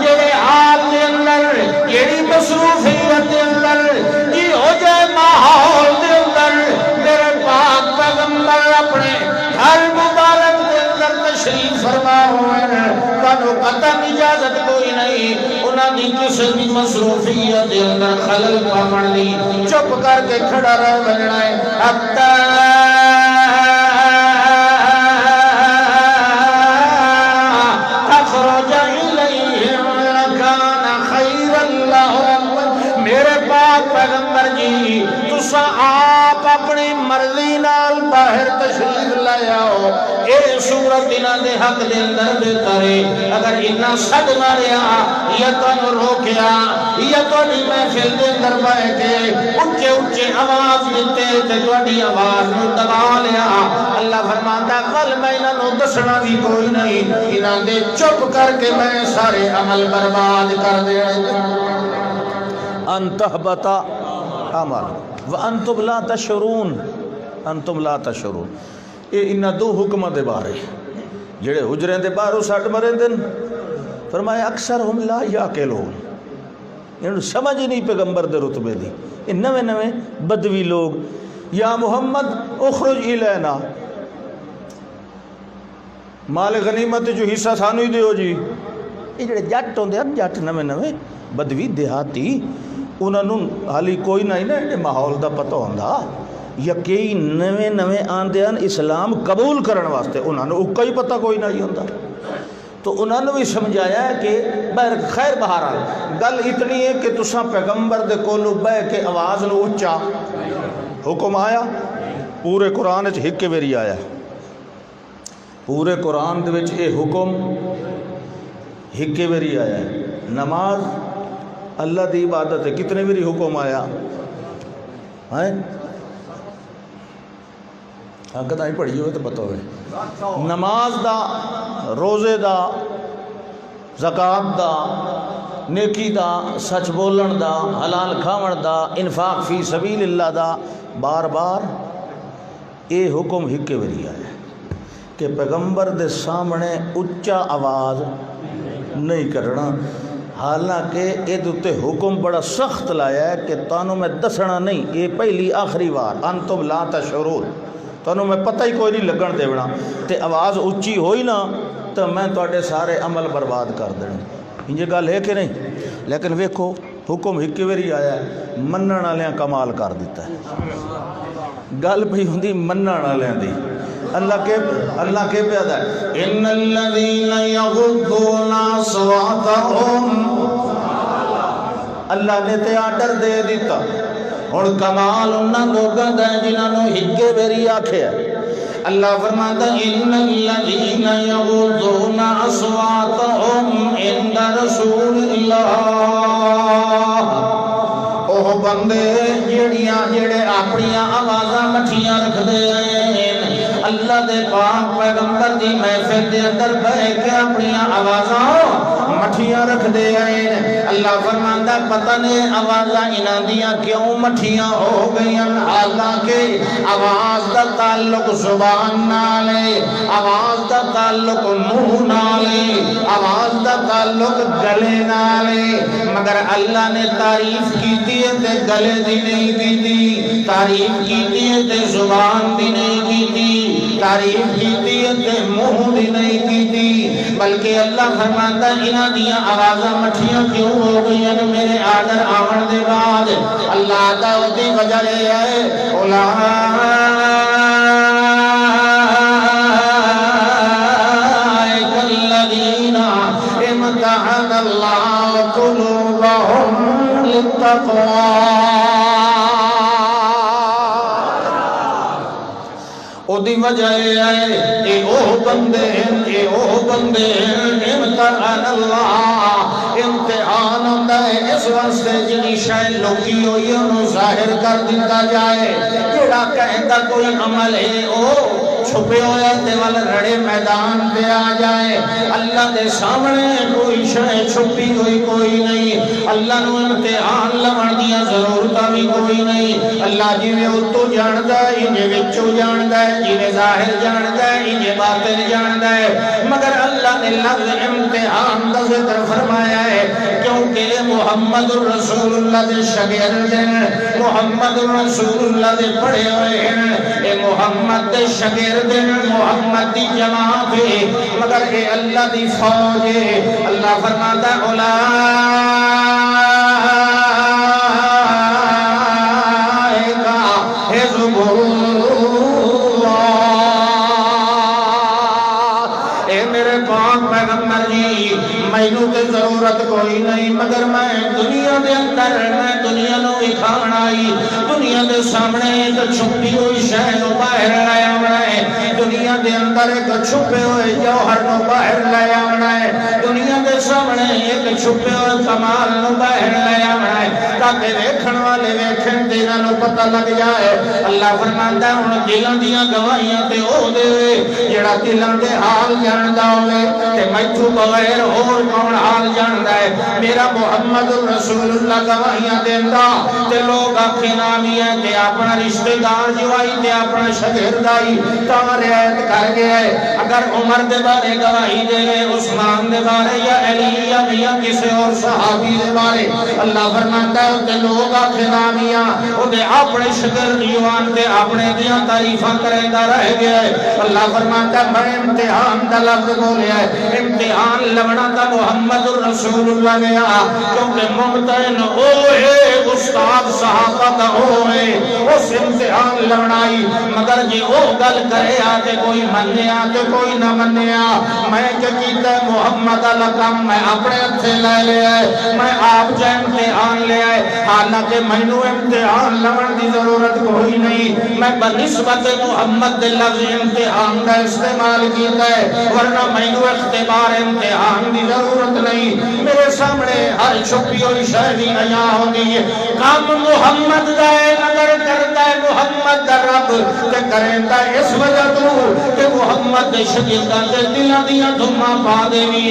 جڑے حال دے اندر، جڑی مصروفیت دے اندر، جی ہو جائے ماحول دے اندر میرے پاک پیغمبر اپنے گھر مبارک دے اندر تشریف فرما ہوئے، تانوں قطعاً اجازت کوئی نہیں انہاں دی کسی بھی مصروفیت دے اندر خلل پاون دی. چپ کر کے کھڑا رہ بننا ہے. اخرج الیہم لکان خیر اللہ. میرے پاک پیغمبر جی تسا آپ اپنی مرضی نال باہر تشریف لے آؤ، اے صورت انہاں دے حق دے اندر بہتر ہے. اگر انہاں سد ماریا یا تانوں روکیا یا تہاڈی محفل دے اندر بیٹھ کے اونچے اونچے آواز دیتے تے تہاڈی آواز نو دبا لیا، اللہ فرماندا کل میں انہاں نو دسنا بھی کوئی نہیں، انہاں دے چپ کر کے میں سارے عمل برباد کر دینے. ان تحبط اعمال وانتم لا تشعرون، انتم لا تشعرون. یہ انہاں دو حکم دے بارے جڑے حجرے دے باہروں سٹ مرے دن، فرمایا اکثر ہم لا یاقلون، انہوں سمجھ نہیں پیغمبر دے رتبے دی. یہ نوے نوے بدوی لوگ، یا محمد اخرج الینا، مال غنیمت جو حصہ سانو ہی دیو جی. یہ جڑے جٹ ہوندے ہیں جٹ نوے نوے بدوی دیہاتی، انہوں نے حالی کوئی نہیں نا ماحول دا پتہ ہوندا، یا کئی نوے نوے آندے ہیں اسلام قبول کرن واسطے، انہوں نے اکا ہی پتہ کوئی نہیں ہوندا. تو انہوں نے بھی سمجھایا ہے کہ خیر بہرحال گل اتنی ہے کہ تساں پیغمبر دے کولو بہ کے آواز نو اچا حکم آیا. پورے قرآن وچ ہک ویری آیا، پورے قرآن دے وچ اے حکم ہک ویری آیا ہے. نماز اللہ دی عبادت ہے کتنے میری حکم آیا ہے کدا ہی پڑھی ہوئے تو پتہ ہوئے نماز دا روزے دا زکات دا نیکی دا سچ بولن دا حلال کھاون دا انفاق فی سبیل اللہ دا بار بار اے حکم ہکے وری آیا کہ پیغمبر دے سامنے اچا آواز نہیں کرنا حالانکہ یہ حکم بڑا سخت لایا ہے کہ تانوں میں دسنا نہیں یہ پہلی آخری بار انتم لا تشعرون تانوں میں پتہ ہی کوئی نہیں لگن دینا تے آواز اچھی ہوئی نا تو میں تواڈے سارے عمل برباد کر دینے یہ گل ہے کہ نہیں لیکن ویکھو حکم ہک واری آیا ہے منن والیاں کمال کر دیتا ہے گل پئی ہوندی منن والیاں دی اللہ کے پیدا ہے ان الذین یغضون اصواتهم اللہ نے تے آرڈر دے دیتا ہن کمال انہاں لوگاں دا جنہاں نوں ہکے ویری آکھیا اللہ فرماتا ان الذین یغضون اصواتهم عند رسول اللہ اوہ بندے جڑے اپنی آوازاں مٹھیاں رکھ دے اللہ دے پاک پیغمبر دی محفل دے اندر بیٹھ کے اپنی آوازاں مٹھیاں رکھ دے ہیں اللہ فرماندا پتہ نہیں آوازاں انہاں دیاں کیوں مٹھیاں ہو گئیاں حالانکہ آواز دا تعلق زبان نال ہے آواز دا تعلق منہ نال ہے آواز دا تعلق گلے نال ہے مگر اللہ نے تعریف کیتی ہے تے گلے دی نہیں کیتی تعریف کیتی ہے تے زبان دی نہیں کیتی تعریف کیتی ہے تے منہ دی نہیں کیتی بلکہ اللہ فرماندا انہاں دیاں آوازاں مٹھیاں کیوں ہو گئیاں میرے آدر آون دے بعد اللہ دا دی وجہ یہ ہے اولئک الذین امتحن اللہ قلوبهم للتقوی او دی وجہ ہے اے اوہ بندے امتحان اللہ امتحان ہوتا ہے اس واسطے جنی شاید لوکی ہوئی انہوں ظاہر کر دیتا جائے جڑا کہتا کوئی عمل ہے او چھپے ہویا تے والا رڑے میدان پہ آ جائے اللہ دے سامنے کوئی شاید چھپی ہوئی کوئی نہیں اللہ نو امتحان لمن دیا ضرورتہ بھی کوئی نہیں اللہ جی میں اتو جاندہ ہے انہیں وچو جاندہ ہے انہیں ظاہر جاندہ ہے انہیں باطن جاندہ ہے مگر اللہ نے لفظ امتحان دا ذکر فرمایا ہے کیونکہ محمد رسول اللہ دے شاگرد ہیں محمد رسول اللہ دے پڑھے ہوئے ہیں اے محمد دے شاگرد ہیں محمد دی جماعت ہے مگر اے اللہ دی فوج ہے اللہ فرماتا مینوں تے ضرورت کوئی نہیں مگر میں دنیا دے اندر میں دنیا نو اکھاون آئی دنیا دے سامنے ایک چھپی ہوئی شے نو باہر لے آونا ہے دنیا دے اندر ایک چھپے ہوئے جوہر نو باہر لے آونا ہے دنیا دے سامنے ایک چھپے ہوئے کمال نو باہر لے آونا ہے تاکہ ویکھن والے ویکھن تے انہاں نو پتہ لگ جائے اللہ فرماندا ہے ہن دلاں دیاں گواہیاں تے او دے جڑا دلاں دے حال جاندا ہوے تے میتھوں بغیر اور کون حال جاندا ہے میرا محمد رسول اللہ گواہیاں دیندا تے لوگ آکھے نامی ہے تے اپنا رشتہ دار جو آئی تے اپنا شاگرد آئی تا رعایت کر گیا ہے اگر عمر دے بارے گواہی دے گئے عثمان دے بارے یا علی یا میاں کسی اور صحابی دے بارے اللہ فرماتا ہے تے لوگ آکھے نامیاں او تے اپنے شاگرد جوان تے اپنے دیاں تعریفاں کریندا رہ گیا ہے اللہ فرماتا ہے میں امتحان دا لفظ بولیا ہے امتحان لونا دا محمد رسول اللہ گیا کیونکہ ممتحن ہوئے استاد صحابہ دا ہوئے اس امتحان لڑائی مگر مرضی وہ گل کرے آتے کوئی مننے آتے کوئی نہ مننے میں کیا کیتا ہے محمد لکم میں اپنے ہتھے لے لے آئے میں آپ جا امتحان لے آئے حالانکہ مینوں امتحان لون دی ضرورت کوئی نہیں میں بنسبت محمد دے لفظ امتحان کا استعمال کیتا ہے ورنہ مینوں اختبار امتحان دی ضرورت نہیں میرے سامنے ہر چھپی ہوئی شہری نیا ہوگی کام محمد دا ہے نظر کرتا ہے محمد دا رب تے کریندا اس وجہ تو کہ محمد دے شاگرداں دے دلاں دیاں دھماں پا دیوی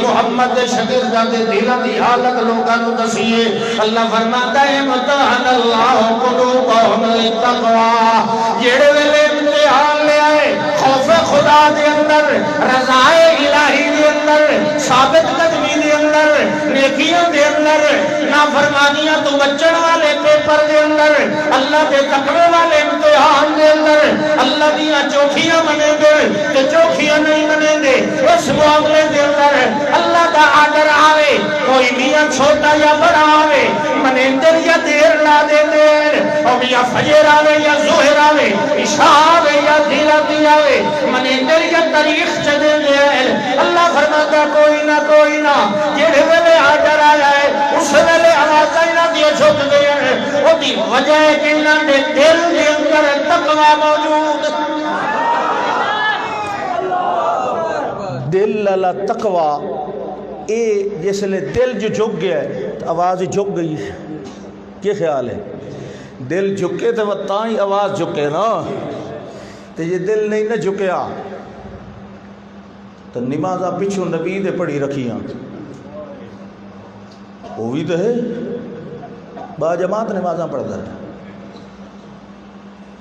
محمد دے شاگرداں دے دلاں دی حالت لوکاں نوں دسیے اللہ فرماتا ہے متحن اللہ قلوبہم للتقوی جڑے ویلے امتحان لے آئے خوف خدا دے اندر رضائے الہی دے اندر ثابت قدمی دے اندر نیکیوں دے اندر نافرمانیاں تو بچن والے پیپر دے اندر اللہ دے تقوی والے امتحان دے اندر اللہ دیاں چوکھیاں منے گے تے چوکھیاں نہیں منے گے اس معاملے دے اندر اللہ دا آڈر آوے کوئی میاں چھوٹا یا بڑا آوے منیندر یا دیر لا دے دیر اور یا فجر آوے یا ظہر آوے عشاء آوے یا دھیراتی آوے منیندر یا تاریخ چلے دیر اللہ فرماتا کوئی نہ جڑے ویلے آڈر آیا ہے اس ویلے آوازاں نہ دیا چھپ گئے ہیں وہ دی وجہ ہے کہ انہاں دے دل دے اندر تقوی موجود دل اللہ تقوی اے جس لئے دل جو جھک گیا ہے تو آواز جھک گئی کیا خیال ہے دل جھکے تو وہ تائیں آواز جھکے نا تو یہ دل نہیں نہ جھکیا تو نمازہ پچھو نبی دے پڑھی رکھیاں وہ بھی تو ہے با جماعت نمازاں پڑھتا ہے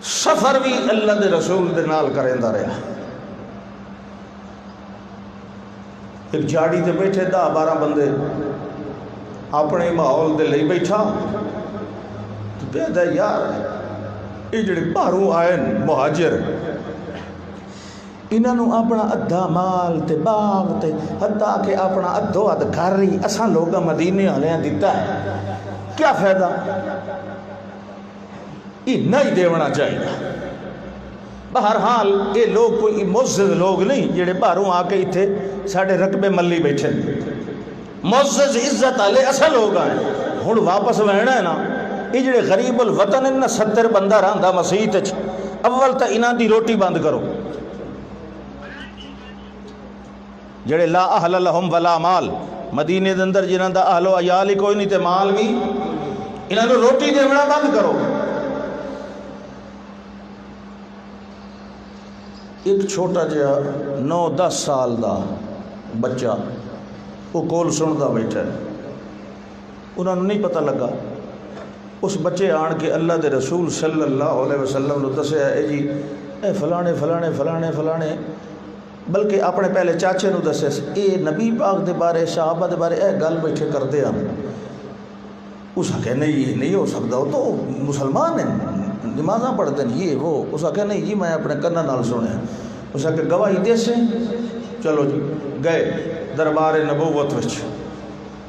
سفر بھی اللہ دے رسول دے نال کریں دا رہا ایک جاڑی دے بیٹھے 10-12 بندے اپنے ماحول دے لئی بیٹھا تو بیدہ یار یہ جڑے باہروں آئے مہاجر انہوں اپنا ادھا مال تے باغ تے حتیٰ کہ اپنا ادھو ادھ گھر ہی اساں لوگا مدینے آلیاں دیتا ہے کیا فائدہ یہ نہیں دیونا چاہیے بہرحال یہ لوگ کوئی معزز لوگ نہیں جڑے باہروں آ کے اتھے ساڑھے رقبے ملی بیٹھے معزز عزت آلے اصل لوگ آئے ہون واپس وہنا ہے نا یہ جڑے غریب الوطن انہا 70 بندہ راندہ مسیح اول تا انہاں دی روٹی بند کرو جڑے لا اہل لہم ولا مال مدینے دے اندر جنہاں دا اہل و عیال ہی کوئی نہیں تے مال بھی انہاں نو روٹی دیونا بند کرو ایک چھوٹا جہا 9-10 سال دا بچہ وہ کول سندا بیٹھا ہے انہوں نے نہیں پتہ لگا اس بچے آن کے اللہ دے رسول صلی اللہ علیہ وسلم نے دسیا اے جی اے فلانے فلانے فلانے فلانے بلکہ اپنے پہلے چاچے نو دسے اے نبی پاک دے بارے صحابہ دے بارے اے گل بیٹھے کر دے ہم اس آکے نہیں یہ نہیں ہو سکتا وہ تو مسلمان ہیں نمازاں پڑھتے ہیں یہ وہ اس آکے نہیں جی میں اپنے کنہ نال سنے اس آکے گواہی دے سے چلو جی گئے دربار نبوت وچ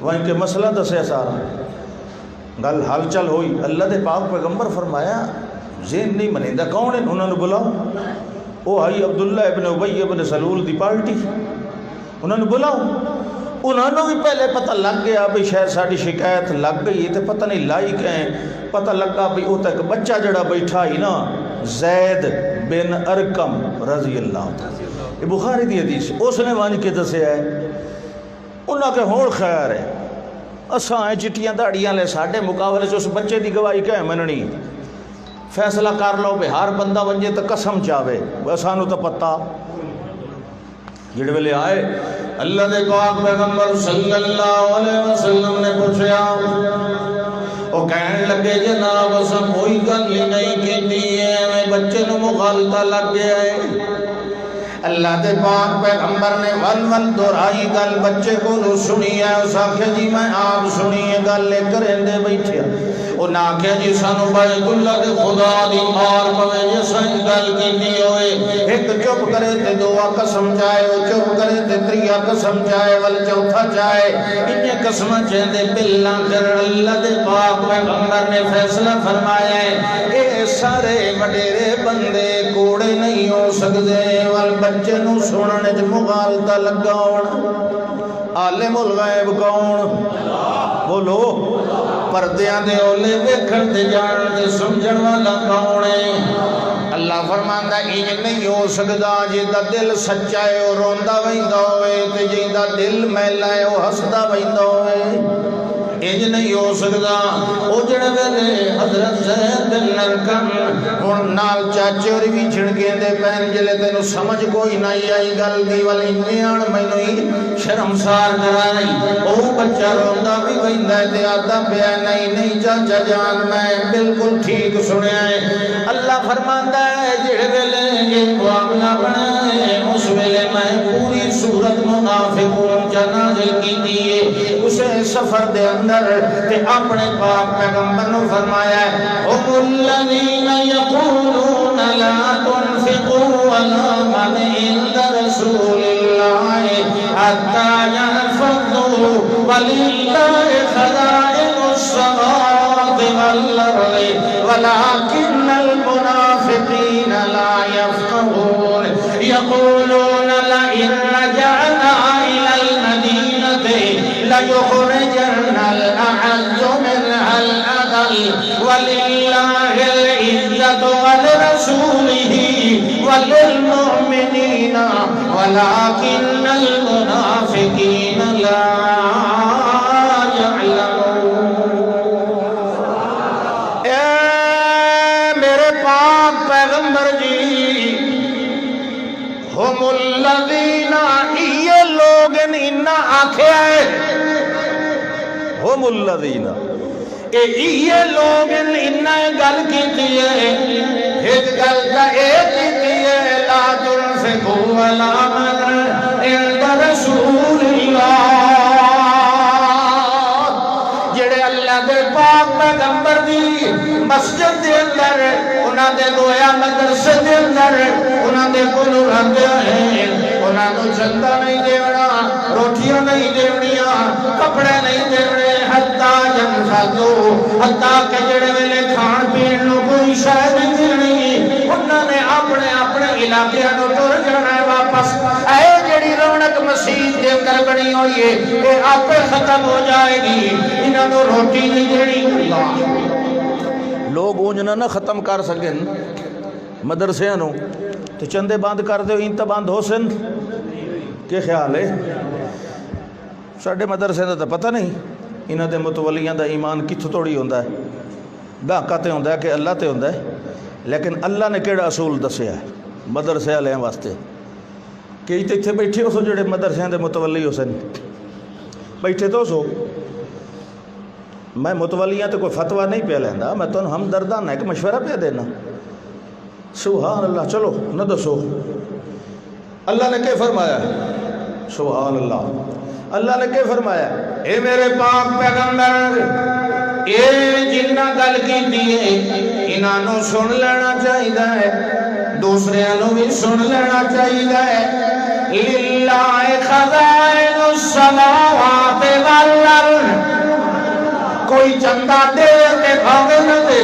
وہیں کے مسئلہ دسے سارا گل حل چل ہوئی اللہ دے پاک پیغمبر فرمایا زین نہیں منیندہ کون ہے انہوں نے بلاؤ وہ آئی عبداللہ ابن ابی ابن سلول دی پارٹی انہوں نے بلاؤ انہوں نے بھی پہلے پتہ لگ گیا بھی شاید ساڑی شکایت لگ گئی تھے پتہ نہیں لائی کہیں پتہ لگا بھی وہ تک بچہ جڑا بیٹھا ہی نا زید بن ارکم رضی اللہ یہ بخاری دی حدیث اس نے وہاں کے دسے ہے انہوں کے ہون خیر ہے اساں ہیں چٹیاں داڑیاں لے ساڑھے مقابلے سے اس بچے دی گواہی کہیں مننی فیصلہ کر لو بے ہر بندہ ونجے تو قسم چاہے اسانو تو پتہ جڑے ویلے آئے اللہ دے پاک پیغمبر صلی اللہ علیہ وسلم نے پوچھا وہ کہنے لگے جناب اساں کوئی گل ہی نہیں کیتی ہے میں بچے نو مغالطہ لگ گیا ہے اللہ دے پاک پیغمبر نے ول ول دہرائی گل بچے کو سنی ہے اس آخیا جی میں آپ سنی ہے گل لے کر اندے بیٹھے وہ نہ آخیا جی سانو بیت اللہ دے خدا دی مار پوے جی سائیں گل کی ہوئے ایک چپ کرے تے دعا قسم چاہے وہ چپ کرے تے تریا قسم چاہے ول چوتھا چاہے انہیں قسم چاہے بلا کر اللہ دے پاک پیغمبر نے فیصلہ فرمایا ہے اے سارے وڈیرے بندے کوڑے نہیں ہو سکتے ول بچے نو سننے چ مغالطہ لگاؤن عالم الغیب کون بولو پردیاں دے اولے ویکھن تے جان تے سمجھن والا کون ہے اللہ فرماندا انج نہیں ہو سکدا جیدا دل سچا ہے او روندا ویندا ہوئے تے جیدا دل میلا ہے او ہسدا ویندا ہوئے انج نہیں ہو سکدا او جڑے ویلے حضرت زید نرکن ہن نال چاچے اور بھی چھڑکے دے پین جلے تینوں سمجھ کوئی نہیں آئی گل دی والی نیان مینوں ہی شرمسار کرائی او بچہ روندا بھی ویندا تے آدا پیا نہیں چاچا جان میں بالکل ٹھیک سنیا ہے اللہ فرماندا ہے جڑے ویلے یہ معاملہ بنا ہے اس ویلے میں پوری سورت منافقون نازل کیتی ہے اسے سفر دے اندر تے اپنے پاک پیغمبر نے فرمایا ہے هم الذين يقولون لا تنفقوا على من عند رسول الله حتى ينفضوا ولله خزائن السماوات والارض ولكن المنافقين لا يفقهون يقولون لئن رجعنا إلى المدينة ليخرجن الأعز منها الأذل ولله العزة ولرسوله وللمؤمنين ولكن المنافقين لا يعلمون اے میرے پاک پیغمبر جی ہم الذین یہ لوگ انہا آکھیا ہے ہم الذین یہ لوگ انہا گل کیتی ہے ایک گل کا ایک کیتی ہے لا تنفقوا علی من عند رسول اللہ جڑے اللہ دے پاک پیغمبر دی مسجد دے اندر انہاں دے گویا مدرسے دے اندر انہاں دے کول رہندے ہیں انہاں نوں چندہ نہیں دینا روٹیاں نہیں دینیاں کپڑے نہیں دینے حتیٰ جنفادو حتیٰ کہ جڑے ویلے کھان پین نوں کوئی شے نہیں دینی انہاں نے اپنے اپنے علاقے نوں ٹر جانا ہے واپس اے جڑی رونق مسجد دے اندر بنی ہوئی ہے اے آپ ختم ہو جائے گی انہاں نوں روٹی نہیں دینی اللہ لوگ اونجنا نہ ختم کر سکیں مدرسیاں نو تو چندے بند کر دے انتا بند ہو سن کہ خیال ہے ساڑھے مدرسے دا تو پتہ نہیں انہاں دے متولیاں دا ایمان کتھو توڑی ہوندہ ہے باقاتے ہوندہ ہے کہ اللہ تے ہوندہ ہے لیکن اللہ نے کیڑا اصول دسیا ہے مدرسے والے واسطے کہ اتھے بیٹھے ہو سو جڑے مدرسے دے متولی ہو سن بیٹھے تو سو میں متولیاں تو کوئی فتوہ نہیں پہ لیندہ میں تو ہم دردان ہے کہ مشورہ پہ دینا سبحان اللہ چلو نہ دسو اللہ نے کیا فرمایا سبحان اللہ اللہ نے کیا فرمایا اے میرے پاک پیغمبر اے جنہ گل کی دیئے انہاں نو سن لینا چاہیے ہے دوسرے انہوں بھی سن لینا چاہیے ہے للہ خزائن السماوات والارض کوئی چندہ دے تے بھاوے نہ دے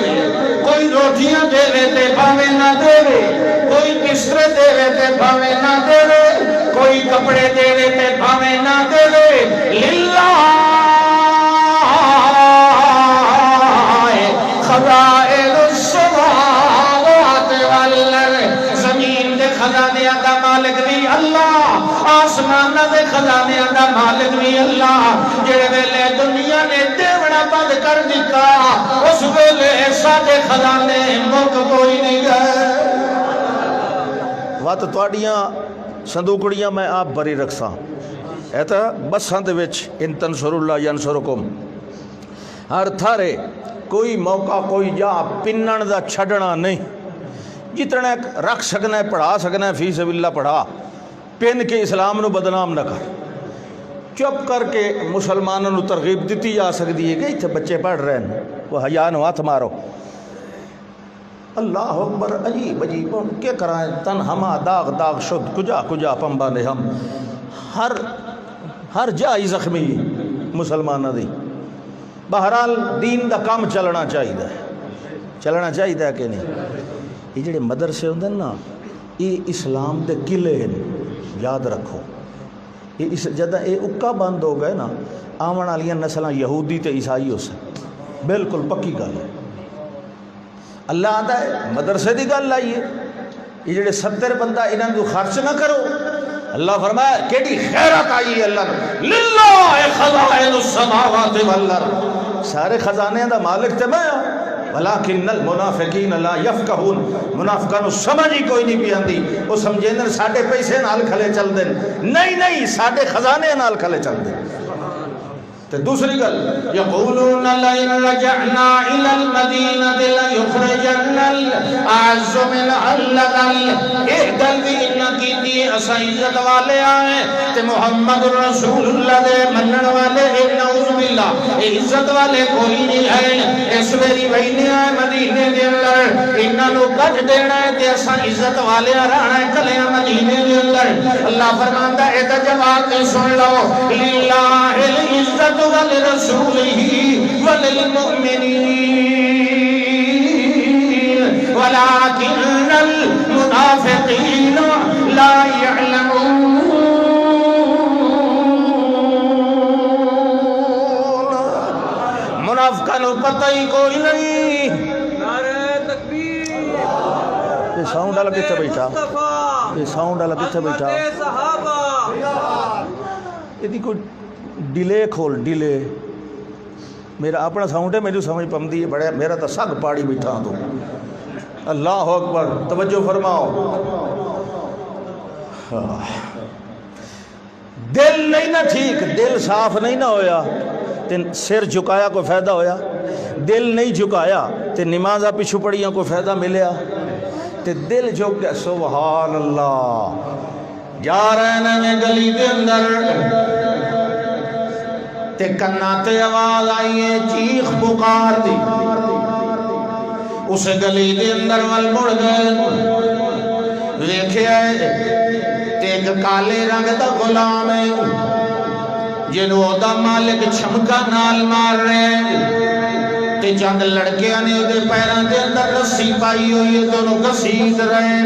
کوئی روٹیاں دے تے بھاوے نہ دے کوئی بستر دے تے بھاوے نہ دے کوئی کپڑے دے تے بھاوے نہ دے للہ خزائن السماوات والارض زمین دے خزانے دا مالک بھی اللہ آسمان دے خزانے دا مالک بھی اللہ جڑے ویلے دنیا نے دیونا بند کر دیتا اس ویلے ساڈے خزانے مک کوئی نہیں گئے وات تواڈیاں صندوقڑیاں میں آپ بری رکھساں ایتا بساں دے وچ ان تنصر اللہ ینصرکم ہر تھارے کوئی موقع کوئی جا پنن دا چھڑنا نہیں جتنا رکھ سکنا ہے پڑھا سکنا ہے فی سبیل اللہ پڑھا پن کے اسلام نو بدنام نہ کر. چپ کر کے مسلمانوں نو ترغیب دیتی جا سکتی ہے کہ اتنے بچے پڑھ رہے ہیں وہ حیا نو ہاتھ مارو. اللہ اکبر. عجیب عجیب کیا کرائیں تن ہما داغ داغ شد کجا کجا پمبا نے ہم ہر جائی زخمی مسلمانوں دی. بہرحال دین دا کام چلنا چاہیے کہ نہیں. یہ جڑے مدرسے ہوندے نا یہ اسلام دے قلعے ہیں یاد رکھو. یہ جدہ یہ اکا بند ہو گئے نا آمن والیاں نسلاں یہودی تے عیسائی ہو سکتے. بالکل پکی گل ہے. اللہ آتا ہے مدرسے دی گل آئی ہے. یہ جڑے 70 بندہ انہاں کو خرچ نہ کرو. اللہ فرمایا کیڑی خیرات آئی ہے اللہ للہ خزائن السماوات والارض. سارے خزانے دا مالک تے میں ہوں. ولیکن المنافقین لا یفقہون. منافقان سمجھ ہی کوئی نہیں پیاندی. وہ سمجھیں ساڈے پیسے نال کھلے چل دیں. نہیں ساڈے خزانے نال کھلے چل دیں. تو دوسری گل یقولون لئن رجعنا الى المدینہ لیخرجن الاعز منها الاذل. ایک گل بھی انہاں کی دی اساں عزت والے آئے تے محمد رسول اللہ دے منن والے نعوذ باللہ عزت والے کوئی نہیں ہے. اس ویری وینے آئے مدینے دے اندر انہاں نو کٹ دینا ہے تے اساں عزت والے رہنا ہے کلے مدینے دے اندر. اللہ فرماندا ہے تے جواب سن لو للہ العزت ولرسوله وللمؤمنين ولكن المنافقين لا يعلمون. منافقان کو پتہ ہی کوئی نہیں. نعرہ تکبیر. یہ ساؤنڈ والا کتنے بیٹھا یہ کوئی ڈیلے کھول ڈیلے. میرا اپنا ساؤنڈ ہے میری سمجھ پمدی ہے بڑے میرا تو سگ پاڑی بیٹھا تو. اللہ اکبر. توجہ فرماؤ. دل نہیں نہ ٹھیک دل صاف نہیں نہ ہویا تے سر جھکایا کوئی فائدہ ہویا. دل نہیں جھکایا تے نمازہ پیچھو پڑیاں کوئی فائدہ ملیا. تے دل جھک گیا. سبحان اللہ. جا رہے ہیں گلی دے اندر تے کناتے آواز آئی ہے چیخ پکار دی. اس گلی دے اندر وال مڑ گئے دیکھے تے ایک کالے رنگ دا غلام ہے جنہوں دا مالک چھمکا نال مار رہے تے چند لڑکیاں نے دے پیران دے اندر رسی پائی ہوئی ہے دونوں کسید رہے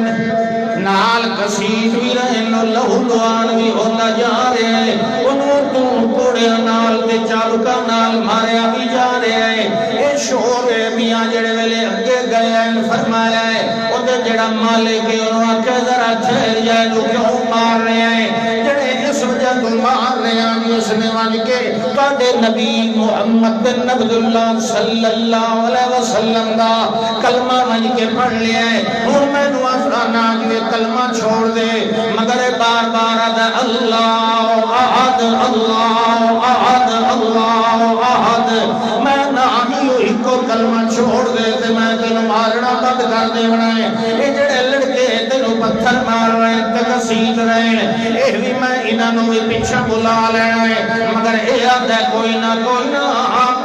نال کسید بھی رہے لہو لوان بھی ہونا جا رہے ہیں. انہوں تو کوڑے نال تے چالکا نال ماریا بھی جا رہے ہیں. اے شور میاں جڑے ویلے اگے گئے ہیں فرمایا ہے وہ جڑا مالک ہے انہوں آکے ذرا ٹھہر جائے جو کیوں مار رہے ہیں. جڑے اس وجہ تو مار رہے ہیں اس میں وانج کے کاٹے نبی محمد بن عبداللہ صلی اللہ علیہ وسلم دا کلمہ وانج کے پڑھ لیا ہے. اور میں نوافرانا جو کلمہ چھوڑ دے مگر بار بار آدھا اللہ احد اللہ احد اللہ احد. میں نامی ہوئی کو کلمہ چھوڑ دے تے میں تینوں مارنا بند کر دے بنائے. اے جڑے لڑکے تینوں پتھر مار رہے تے کسید رہے اے بھی میں انہوں بھی پیچھا بلا لینا ہے مگر اے آدھا کوئی نہ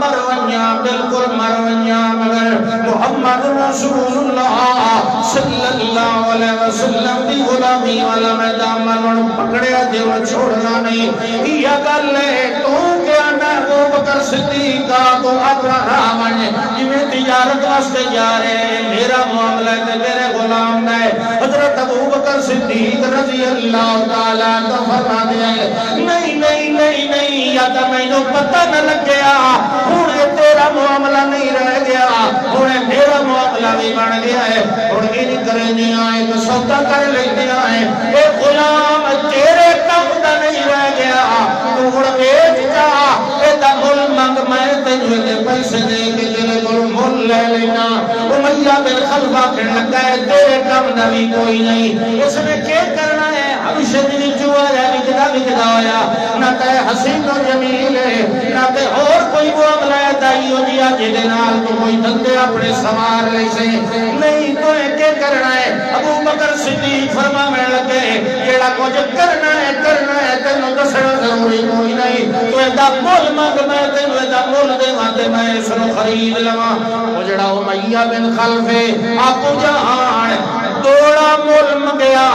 مرونیا بالکل مرونیا مگر محمد رسول اللہ صلی اللہ علیہ وسلم دی غلامی والا میدان من پکڑیا دیو چھوڑنا نہیں. یہ گل ہے تو کیا میں ابو بکر صدیقہ تو اپنا راون جویں تجارت واسطے جا رہے ہیں میرا معاملہ ہے میرے غلام ہے. حضرت ابو بکر صدیق رضی اللہ تعالیٰ تو فرما دیا نہیں یا تو میں پتہ نہ لگ گیا ہوں تیرا معاملہ نہیں رہ گیا ہوں میرا معاملہ بھی بن گیا ہے. اور ان کرنے آئے تو سودا کر لیتے آئے اے غلام تیرے کم دا نہیں رہ گیا تو ہوں بیچ جا اے دا مل منگ میں تجھے پیسے دے کے تیرے کو مل لے لینا. امیہ بن خلفہ کہنے لگا ہے تیرے کم دا بھی کوئی نہیں. اس نے کیا کرنا ہے ہمیشہ دی جو آیا وکدا ہویا نہ تے حسین و جمیل نہ تے اور کوئی معاملہ دائیو جیا جے نال تو کوئی دندے اپنے سوار لے سے نہیں تو کہ کرنا ہے ابو بکر صدیق فرمانے لگے جیڑا کچھ کرنا ہے تینوں دسنا ضروری کوئی نہیں تو ایدا مول منگ میں تینوں ایدا مول دیواں تے میں اس نو خرید لواں او جڑا امیہ بن خلف ابو جہان دوڑا مول منگیا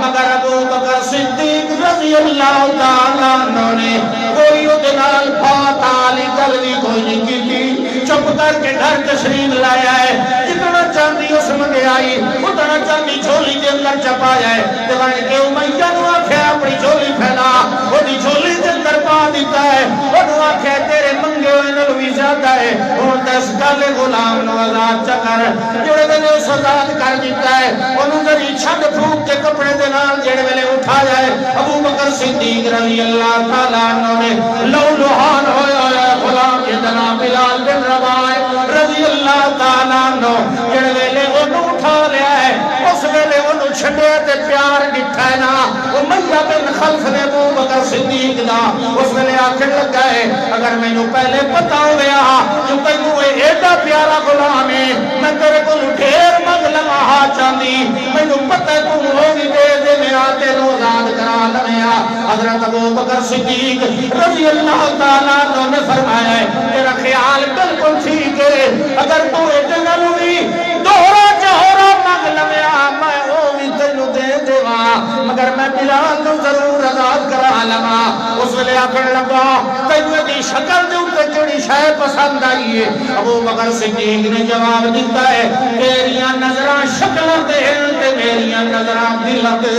مگر ابو بکر صدیق رضی اللہ تعالیٰ عنہ نے کوئی اُدھے نال فاتالی گلوی کوئی نہیں کی تھی چپ کر کے گھر تشریف لایا ہے جتنا چاندی اس منگے آئی اتنا چاندی جھولی کے اندر چپایا ہے دیوانے کہ امیہ نو آکھے اپنی جھولی پھیلا وہ دی جھولی کے اندر پا دیتا ہے وہ نو آکھے تیرے منگے ہوئے نلوی زیادہ ہے وہ دس گالے غلام نو آزاد چکر جوڑے دنے اس آزاد کر دیتا ہے وہ نو ذری چھنڈ پھوک کے کپڑے دنال جڑے ویلے اٹھا جائے ابو بکر صدیق رضی اللہ تعالیٰ عنہ نے لو لوحان ہویا ہے غلام جتنا بلال بن رباح رضی اللہ تعالیٰ عنہ جڑے ویلے انہوں اٹھا لیا ہے اس ویلے انہوں چھڑے تے پیار ڈٹھا ہے نا امیہ بن خلف نے ابو بکر صدیق دا اس ویلے آخر لگا ہے اگر میں نو پہلے پتا ہو گیا جو تینوں ایڈا پیارا غلام ہے میں تیرے کو ڈھیر منگ لگا چاندی میں نو پتہ ہے تم ہوگی دے میرا تینوں آزاد کرا لیا حضرت ابو بکر صدیق رضی اللہ تعالیٰ عنہ نے فرمایا ہے تیرا خیال بالکل ٹھیک ہے اگر تو اتنا لوی دوہرا چہورا مانگ لیا میں وہ بھی تینوں دے دیوا مگر میں بلال تو ضرور آزاد کرا لما اس ویلے آخر لگا تینوں دی شکل دے اوپر جڑی شے پسند آئی ہے ابو بکر صدیق نے جواب دیتا ہے تیریاں نظراں شکلاں تے تے میریاں نظراں دلاں تے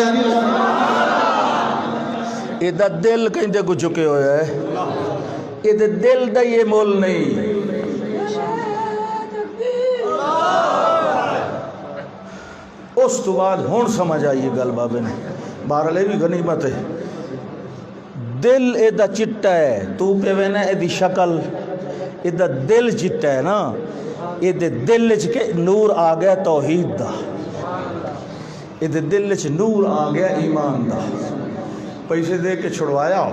ایدہ دل کہیں کو چکے ہویا ہے ایدہ دل دا یہ مول نہیں اس تو بعد ہون سمجھ آئیے گل بابے نے بارلے بھی غنیمت ہے دل ایدہ چٹا ہے تو پہ وینا ایدی شکل ایدہ دل چٹا ہے نا ایدہ دل چکے نور آگیا توحید دا ایدہ دل چکے نور آگیا ایمان دا پیسے دے کے چھڑوایا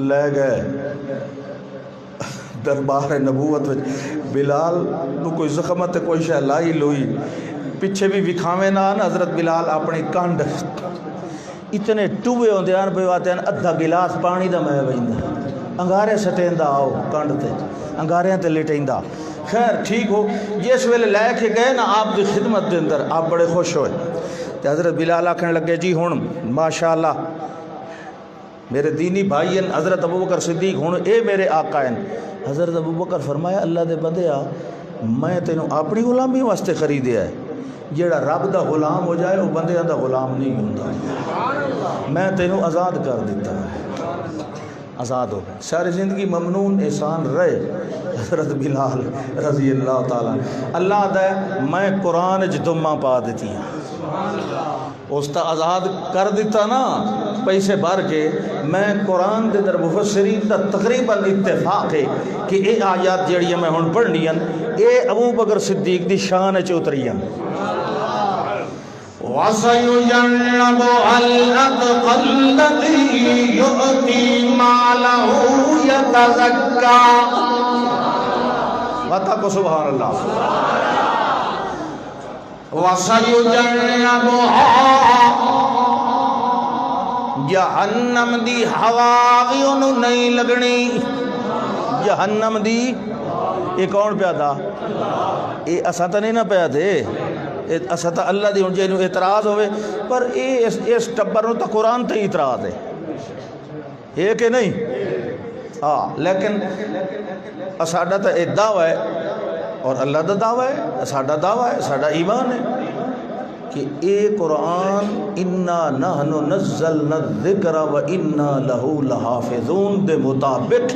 لے گئے دربار نبوت بلال نو کوئی زخمت کوئی شاہ لائی لوئی پچھے بھی وکھاویں نہ حضرت بلال اپنی کانڈ اتنے ٹوبے ہوندے آن پہ آتے ہیں ادھا گلاس پانی دا میں بہندہ انگارے سٹین دا آؤ کانڈ تے انگاریاں تے لیٹین دا خیر ٹھیک ہو جس ویلے لے کے گئے نا آپ دی خدمت دے اندر آپ بڑے خوش ہوئے حضرت بلال آکھنے لگے جی ہون ماشاءاللہ میرے دینی بھائی ہیں حضرت ابو بکر صدیق ہون اے میرے آقا ہیں حضرت ابو بکر فرمایا اللہ دے بندیا میں تینوں اپنی غلامی واسطے خریدیا ہے جیڑا رب دا غلام ہو جائے وہ بندے دا غلام نہیں ہوتا میں تینوں آزاد کر دیتا ہے آزاد ہو گئے ساری زندگی ممنون احسان رہے حضرت بلال رضی اللہ تعالیٰ اللہ دے میں قرآن جدمہ پا دیتی ہیں اس تا آزاد کر دیتا نا پیسے بھر کے میں قرآن دے در مفسرین دا تقریباً اتفاق ہے کہ اے آیات جیڑی میں ہون پڑھنی ہیں اے ابو بکر صدیق دی شان چ اتری ہیں وَسَيُجَنَّبُهَا الْأَتْقَى الَّذِي يُؤْتِي مَالَهُ يَتَزَكَّىٰ وَتَقُوا سبحان اللہ وَسَيُجَنَّبُهَا جہنم دی ہوا بھی انہوں نہیں لگنی جہنم دی یہ کون پیا تھا یہ اساں تو نہیں نہ پیا تھے اساں تو اللہ دی انجے انہوں اعتراض ہوئے پر اس ٹبروں تو قرآن تے اعتراض ہے یہ کہ نہیں ہاں لیکن اساڈا تو ایک دعویٰ ہے اور اللہ دا دعویٰ ہے ساڈا دعویٰ ہے ساڈا ایمان ہے کہ اے قرآن انا نحن نزلنا الذکر و انا لہو لحافظون دے مطابق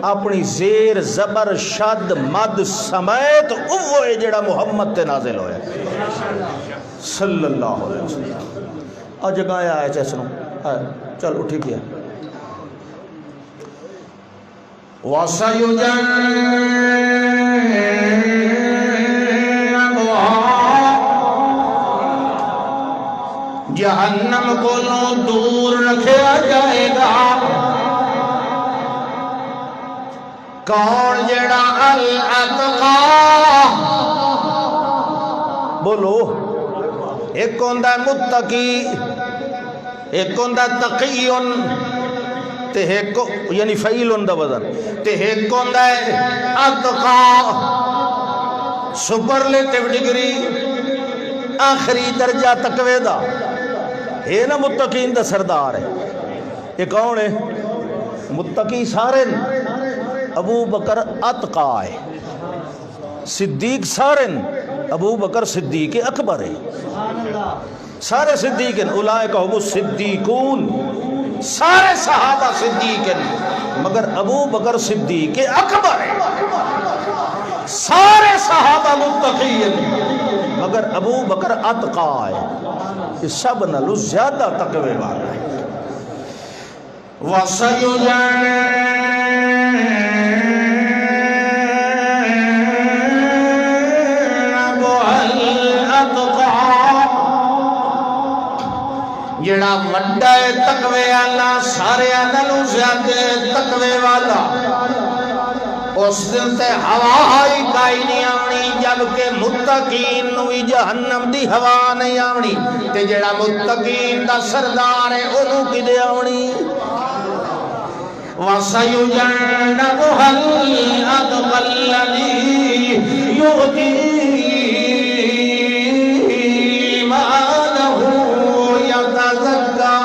اپنی زیر زبر شد مد سمیت اوہ جڑا محمد تے نازل ہوئے صلی اللہ علیہ وسلم اور جگہ آیا ہے چیسنوں چل اٹھی کیا جہنم کو دور رکھا جائے گا۔ کون جڑا الاتقا، بولو، ایک ہوندہ متقی، ایک ہوندہ تقیون، تے ایک یعنی فعیل ہوندہ وزن، تے ایک ہوندہ اتقا، سپرلیٹیو ڈگری، آخری درجہ تقوی دا، اے نا متقین دا سردار ہے۔ یہ کون ہے؟ متقی سارن ابو بکر اتقا ہے، صدیق سارن ابو بکر صدیق اکبر ہے، سارے صدیق ہیں، اولئک هم الصدیقون، سارے صحابہ صدیق ہیں مگر ابو بکر صدیق اکبر ہے، سارے صحابہ متقی ہیں مگر ابو بکر اتقا ہے، یہ سب نالوں زیادہ تقوی والا ہے۔ جڑا وڈا ہے تقوی والا، سارے نالوں زیادہ تقوی والا، اس دن تے ہوا ہی کائی نہیں آنی، جبکہ متقین نوی جہنم دی ہوا نہیں آنی، تے جڑا متقین دا سردار ہے انہوں کی دے آنی۔ وَسَيُجَنَّبُهَا الْأَتْقَى الَّذِي يُؤْتِي مَالَهُ يَتَزَكَّىٰ،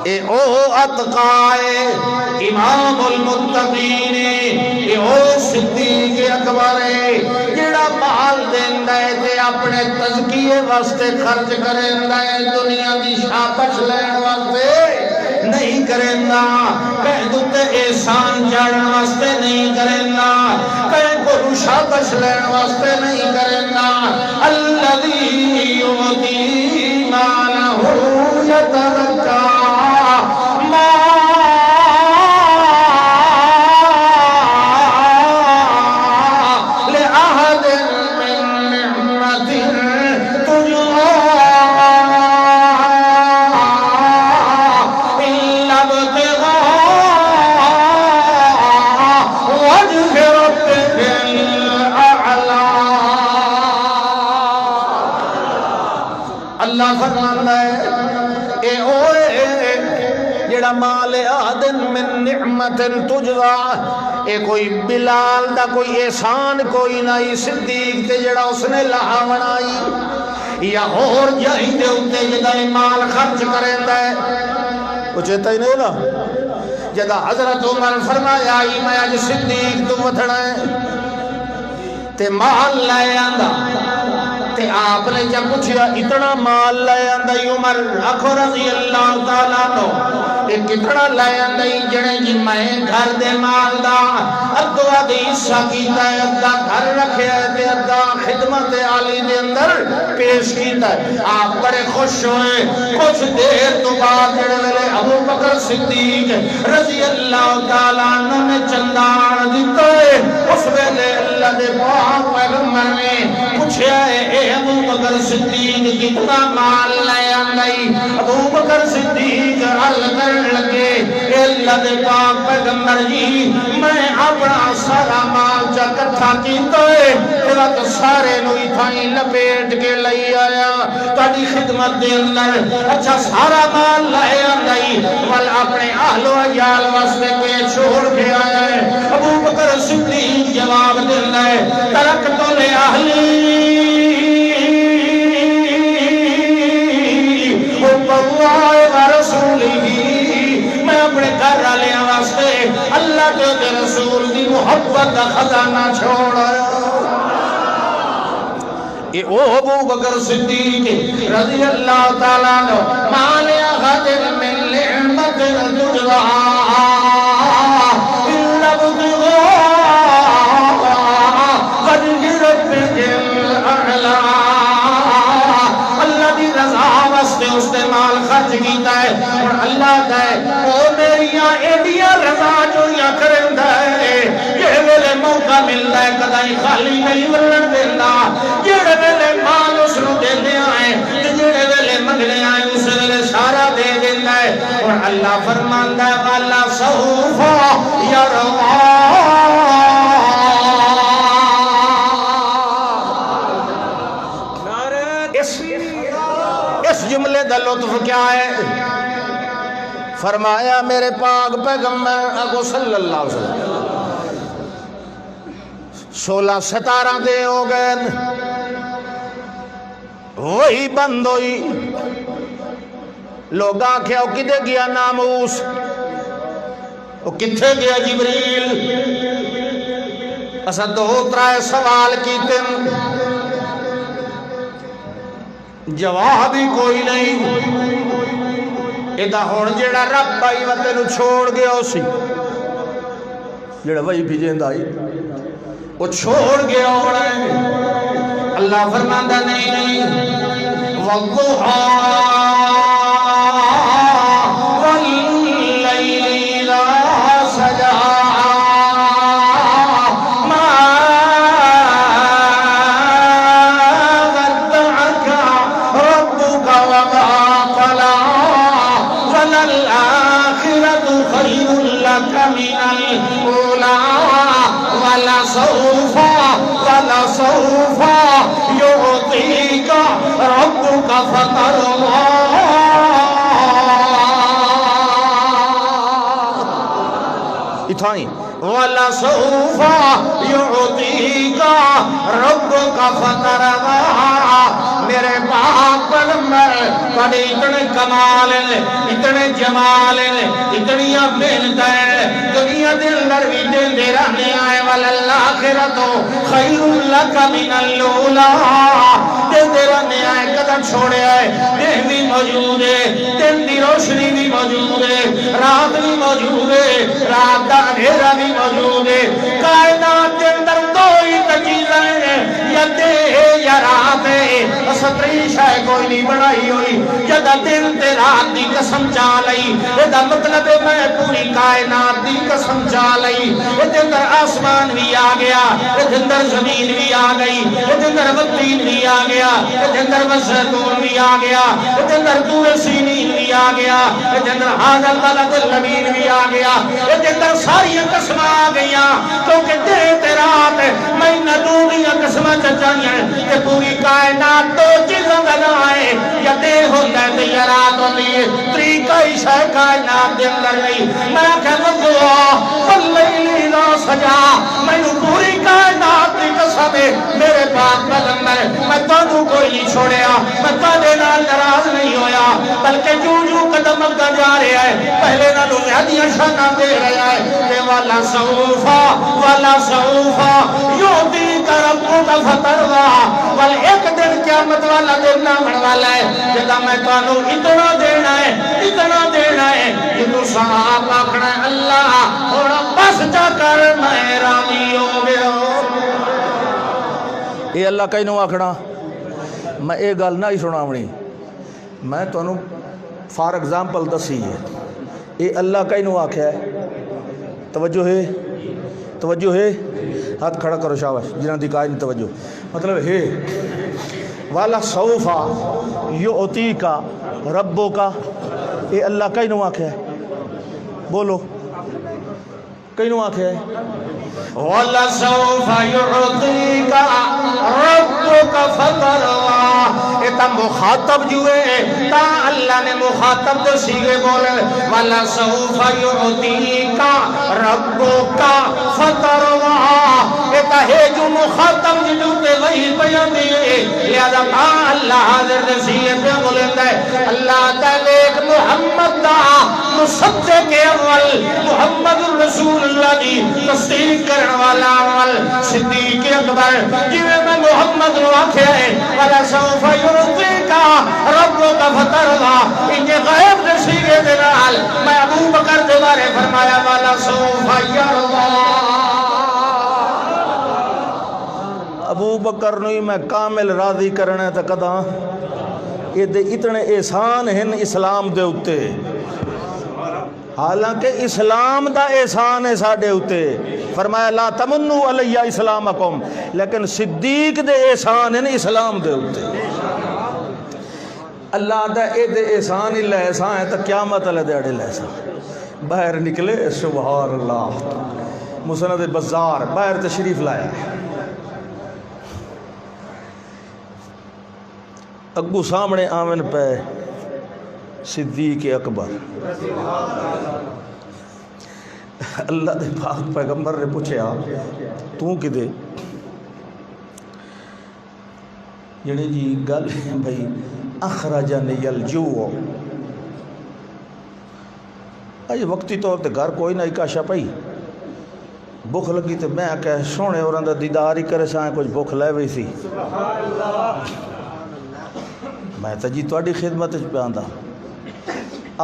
اے او اتقائے امام المتقین، اے او صدیق اکبر ہے، جڑا مال دیندہ ہے تے اپنے تزکیے واسطے خرچ کرندہ ہے، دنیا دی شابش لین واسطے نہیں کرندہ، کہیں دوتے احسان جاڑن واسطے نہیں کرندہ، کہیں کو شابش لین واسطے نہیں کرندہ۔ الذی یؤتی مالہ یتزکیٰ، اللہ فرماتا ہے اے اوے جڑا مال آدن من نعمت تجزا، اے کوئی بلال دا کوئی احسان کوئی نہیں، صدیق تے جڑا اس نے لہا بنائی یا اور جائی دے ہوتے جدا مال خرچ کریں دے، وہ چیتا ہی نہیں نا جدا حضرت عمر فرمایا میں آج صدیق تو وطھڑا ہے تے مال لائے آندہ، تے آپ نے جب پوچھا اتنا مال لائے اندائی عمر آکھو رضی اللہ تعالیٰ نو، ایک اتنا لائے اندائی جڑے جی میں گھر دے مال دا ادھا دے حصہ کیتا ہے، ادھا گھر رکھے ہے تے ادھا خدمت عالی دے اندر پیش کیتا ہے۔ آپ بڑے خوش ہوئے، کچھ دیر تو بعد جڑے ویلے ابو بکر صدیق رضی اللہ تعالیٰ عنہ نے چندان دیتا ہے، اس ویلے اللہ دے پاک پیغمبر نے پوچھا ہے اے ابو بکر صدیق کتنا مال لے آندائی؟ ابو بکر صدیق عرض کرن لگے اے اللہ دے پاک پیغمبر جی میں اپنا سارا مال جا کٹھا کیتا ہے، پھر تو سارے نوی تھائیں لپیٹ کے لئی آیا تاڑی خدمت دے اندر، اچھا سارا مال لے آندائی وال اپنے اہل و عیال واسطے کے چھوڑ کے آیا ہے۔ ابو بکر صدیق جواب دینا ہے ترکت لے اہلی میں اپنے گھر والے واسطے اللہ کے رسول دی محبت کا خزانہ چھوڑا۔ اے او ابو بکر صدیق رضی اللہ تعالیٰ عنہ مال غدر من نعمت تجزا الا ابتغاء وجه ربه الاعلی، اللہ دی رضا واسطے استعمال خرچ کیتا ہے اور اللہ کہے او میریاں ایڈیاں رضا جویاں کرندا ہے، یہ ویلے موقع ملدا ہے کدی خالی نہیں ولن دیندا، جڑے ویلے مال اس نوں منگنے آئے اس ویلے سارا دے دینا ہے. اور اللہ فرماندا ہے والا سوف یرضا. اس جملے دا لطف کیا ہے؟ فرمایا میرے پاک پیغمبر اگو صلی اللہ علیہ وسلم 16-17 دے ہو گئے وہی بند ہوئی. لوگ آکھیا وہ کدے گیا ناموس, وہ کتھے گیا جبریل؟ اسا 2-3 سوال کیتے جواب ہی کوئی نہیں. ادا ہون جیڑا رب آئی و تینو چھوڑ گیا اسی جیڑا وہی بھیجیں دائی وہ چھوڑ گیا ہونا ہے. اللہ فرماندہ نہیں وَالضُّحَا وَاللَّيْلِ إِذَا سَجَىٰ مَا وَدَّعَكَ رَبُّكَ وَمَا قَلَىٰ وَلَلْآخِرَةُ خَيْرٌ لَكَ مِنَ الْأُولَىٰ وَلَسَوْفَ يُعْطِيكَ رَبُّكَ فَتَرْضَىٰ. اتھائیں وَلَسَوْفَ يُعْطِيكَ رَبُّكَ فَتَرْضَىٰ. میرے پاک پیغمبر بڑے اتنے کمال ہیں, اتنے جمال ہیں, اتنی محنت ہے, دنیا دل نروی دل دے رہنے آئے وَلَلْآخِرَةُ خَيْرٌ لَكَ مِنَ الْأُولَىٰ. دل دے رہنے آئے قدم چھوڑے آئے دن بھی موجود ہے, دن دی روشنی بھی موجود ہے, رات بھی موجود ہے, رات دا اندھیرا بھی موجود ہے. کائنات کے اندر دو ہی چیزیں ہیں, یا دے یا رات ہے. ستری شاہ کوئی نہیں بڑھائی ہوئی جدہ دن تے رات دی قسم چالئی. یہ مطلب ہے میں پوری کائنات دی قسم چالئی. یہ اندر آسمان بھی آ گیا, یہ اندر زمین بھی آ گئی, یہ اندر وطین بھی آ گیا, یہ اندر وزیتون بھی آ گیا, یہ اندر دور سینین بھی آ گیا, یہ اندر حاضر بلد الامین بھی آ گیا. یہ اندر ساری قسم آ گیا کیونکہ دن تے رات میں نہ دوری قسم چچائیں کہ پوری کائنات دو چیزوں کا نہ آئے, یا دے ہوتا ہے تو یا رات ہوتی ہے. طریقہ ہی شاہ کائنات دے اندر نہیں. میں کہتا دعا واللیل اذا سجا, میں نے پوری کائنات دی قسم ہے میرے پاک پیغمبر میں تانوں کوئی نہیں چھوڑیا, میں تانے نال ناراض نہیں ہویا, بلکہ جو قدم اگا جا رہا ہے پہلے نہ زیادہ شانہ دے رہا ہے کہ والا سوفا یعطیک ربک فترضیٰ. والا ایک دن قیامت والا دن نامن والا ہے جدا میں تانوں اتنا دینا ہے جدو صحاب آکھنا ہے اللہ اور بس جا کر میں رامی ہو گیا. یہ اللہ کہیں نو آکھنا میں ایک گل نہ ہی سناونی, میں تانوں فار ایگزامپل دسی ہے. یہ اللہ کہیں نو آکھیا ہے, توجہ ہے, ہاتھ کھڑا کرو شاباش جنہاں دی کائن توجہ. مطلب ہے والا سوفا یعطیک ربک, یہ اللہ کہیں نو آکھیا ہے, بولو کہیں نو آکھیا ہے والا سوفا یعطیک ربک فترضیٰ. یہ تا مخاطب جو ہے تا اللہ نے مخاطب دے سیگے بولے والا سوفا یعطیک ربک فترضیٰ. یہ تا ہے جو مخاطب جو تے وہی بیان دیئے لہذا تا اللہ حاضر دے سیگے پہ بولے اللہ تعالیٰ ایک محمد دا مصدق اول محمد رسول اللہ دی تصدیق کرنے والا اول صدیق اکبر جویں میں محمد رو آکھے ہے وَلَا سَوْفَ يُعْطِيكَ رَبُّكَ فَتَرْضَىٰ. انہیں غیب دے سیگے دے نال میں ابو بکر دے بارے فرمایا وَلَا سَوْفَ يَرْضَىٰ. ابو بکر نوی میں کامل راضی کرنے تا کداں یہ دے اتنے احسان ہیں اسلام دے اتے, حالانکہ اسلام دا احسان ہے ساڑھے اتے. فرمایا لا تمنو علیہ اسلامکم, لیکن صدیق دے احسان ہیں اسلام دے اتے. اللہ دا اے دے احسان ہی لحسان ہے تو قیامت علیہ دیڑے لحسان باہر نکلے سبحان اللہ مسند بزار باہر تشریف لایا اگو سامنے آمن پہ صدیق اکبر اللہ دے پاک پیغمبر نے پوچھا تو کدے یعنی جی گل بھئی اخرجنی الجوع اج وقتی طور تے گھر کوئی نہ کاشا پئی بھوک لگی تے میں کہ سونے اوراں دا دیدار ہی کرے سائیں کچھ بھوک لے وئی سی میں تے جی تہاڈی خدمت وچ پہ آندا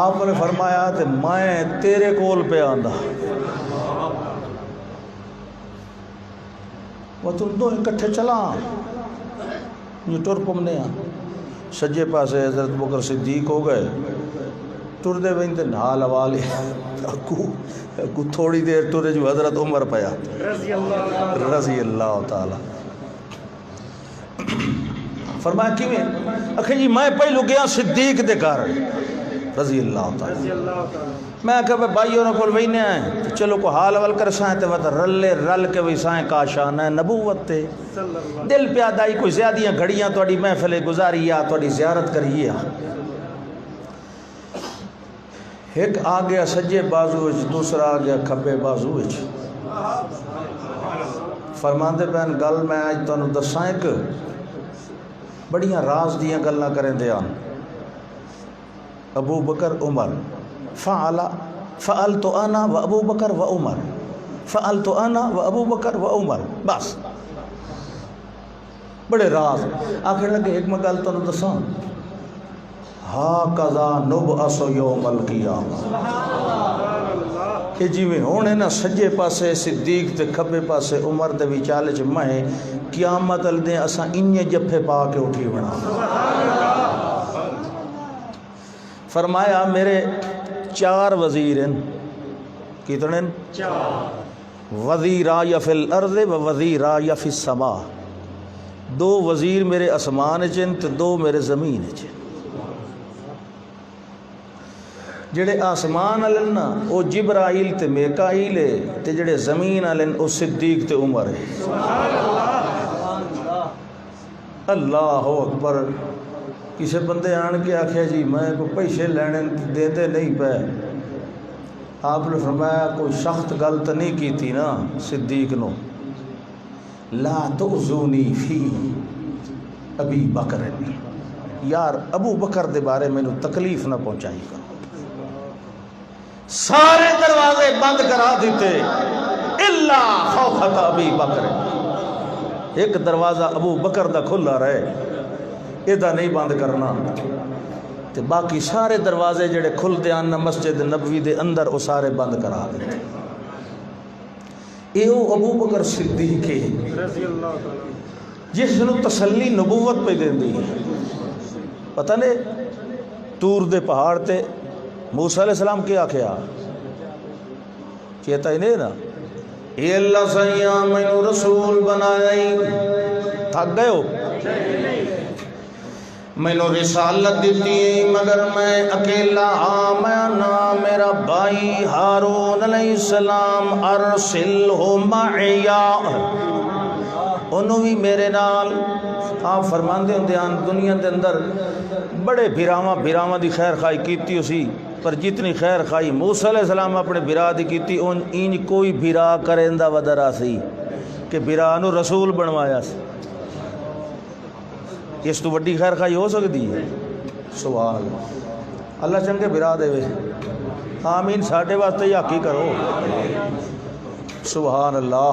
آپ نے فرمایا تے میں تیرے کول پہ آندا وہ تم دو اکٹھے چلاں یہ ٹر پمنے سجے پاسے حضرت بکر صدیق ہو گئے ٹر دے وہیں تے نال حوالے کو تھوڑی دیر ٹرے جو حضرت عمر پیا رضی اللہ تعالی فرمایا کیویں اکھے جی میں پہلو گیا صدیق دے گھر رضی اللہ تعالی میں کہ بھائی انہوں کو وہی نہیں آئے چلو کو حال اول کر سائیں تے وقت رل کے وہی سائیں کا شان ہے نبوت تے دل پیادائی کوئی زیادیاں گھڑیاں توڑی محفل گزاری یا توڑی زیارت کریے ایک آگیا سجے بازو وچ دوسرا آگیا کھبے بازو وچ فرماندے بین گل میں آج تو انہوں دسائیں کہ بڑیاں راز دیاں گلنا کریں دے آن ابو بکر عمر فعلت انا و ابو بکر و عمر فعلت انا و ابو بکر و عمر بس بڑے راز آخر لگے ایک میں گل تو دساں ہاکذا نبعث یوم القیامہ کہ جی میں ہونے نا سجے پاسے صدیق تے کھبے پاسے عمر دے وچالے چ میں قیامت ال دے اساں انجے جفے پا کے اٹھی بنا فرمایا میرے 4 وزیر ہیں کتنے وزیرا یا فی الارض و وزیرا یا فی السماء 2 وزیر میرے اسمان چن تے 2 میرے زمین چن جڑے آسمان والن نا او جبرائیل تے میکائیل ہے تے جڑے زمین والن او صدیق تے عمر ہے اللہ اکبر کسی بندے آن کے آخیا جی میں کوئی پیسے لینے دیتے نہیں پے آپ نے فرمایا کوئی سخت گل تو نہیں کی تھی نا صدیق نو لا تؤذونی فی ابی بکر یار ابو بکر دے بارے میں نو تکلیف نہ پہنچائی گا سارے دروازے بند کرا دیتے الا خوفت ابی بکر ایک دروازہ ابو بکر دا کھلا رہے ایدہ نہیں بند کرنا تے باقی سارے دروازے جڑے کھل دے آنا مسجد نبوی دے اندر وہ سارے بند کرا دیتے اے او ابو بکر صدیق ہے جس نے تسلی نبوت پہ دین دی پتہ نہیں تور دے پہاڑ تے موسیٰ علیہ السلام کیا کیا کہتا ہی نہیں نا اے اللہ سیاں میں رسول بنائی تھک گئے ہو میں نے رسالت دیتی ہے مگر میں اکیلا میں میرا بھائی ہارون علیہ السلام ارسلہ معیا انہوں بھی میرے نال آپ فرماندے ہوں دیان دنیا دے اندر بڑے بھراواں دی خیر خواہی کیتی اسی پر جتنی خیر خواہی موسیٰ علیہ السلام اپنے بھرا دی کیتی ان کوئی بھرا کرندہ ودرا سی کہ بھرا نو رسول بنوایا سی اس تو وڈی خیر خواہی ہو سکتی ہے سوال اللہ چنگے بھرا دے وے آمین ساڑھے واسطے یا کی کرو سبحان اللہ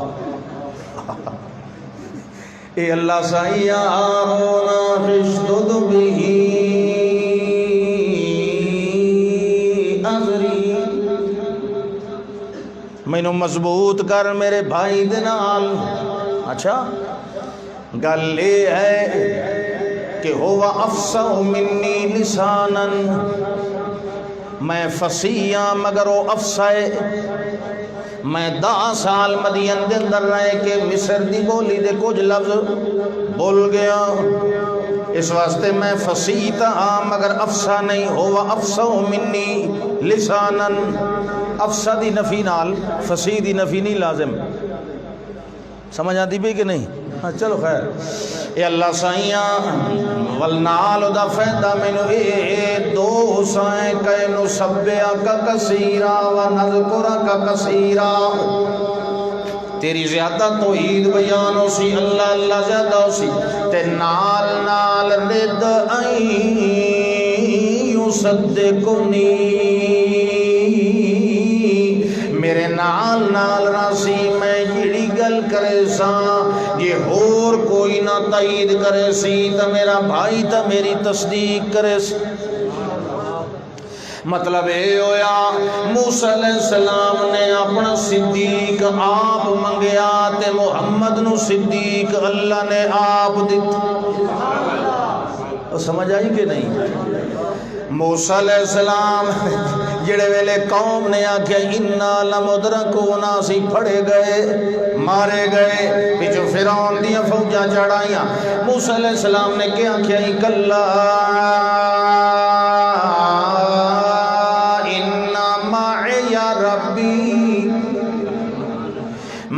اے اللہ سائیہ آرونا فشدد بھی ازری میں نو مضبوط کر میرے بھائی دنال اچھا گل لے ہے کہ ہوا افصح منی لسانا میں فصیحاں مگر وہ افصح میں 10 سال مدین دے اندر رہے کہ مصر دی بولی دے کچھ لفظ بول گیا اس واسطے میں فصیح ہاں مگر افصح نہیں ہوا افصح منی لسانن افصح دی نفی نال فصیح دی نفی نہیں لازم سمجھ آتی بھی کہ نہیں ہاں چلو خیر اے اللہ سائیاں والنال دا فیدہ منو اے دو سائیں کہ نسبیہ کا کثیرہ ونذکرہ کا کثیرہ تیری زیادہ توحید بیان ہو سی اللہ اللہ زیادہ ہو سی تے نال نال رد یصدقنی میرے نال نال راسی میں جڑی گل کرے سا یہ اور کوئی نہ تائید کرے سی تا میرا بھائی تا میری تصدیق کرے سی مطلب اے ہویا موسیٰ علیہ السلام نے اپنا صدیق آپ منگیا تے محمد نو صدیق اللہ نے آپ دیتا سمجھ آئی کہ نہیں موسیٰ علیہ السلام جڑے ویلے قوم نے آکھیا انا لمدرکون اسی پھڑے گئے مارے گئے پیچھو فرعون دیاں فوجاں چڑھائیاں موسیٰ علیہ السلام نے کیا آکھیا کلا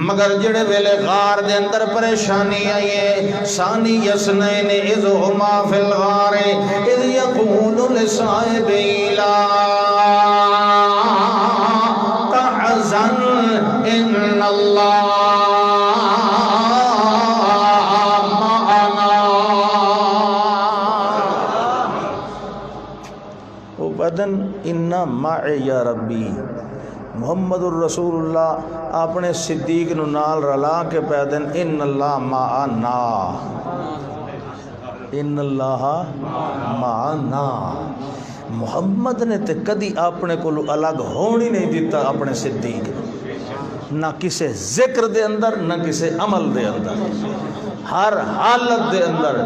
مگر جڑے ویلے غار دے اندر پریشانی آئیے ثانی یسنین اذ ہما فی الغار اذ یقول لصاحبہ لا تحزن ان اللہ معنا وبدن ان معی یا ربی محمد الرسول اللہ اپنے صدیق نو نال رلا کے پیدن ان اللہ معنا ان اللہ معنا محمد نے تے کدی اپنے کو الگ ہونی نہیں دیتا اپنے صدیق نہ کسے ذکر دے اندر نہ کسے عمل دے اندر ہر حالت دے اندر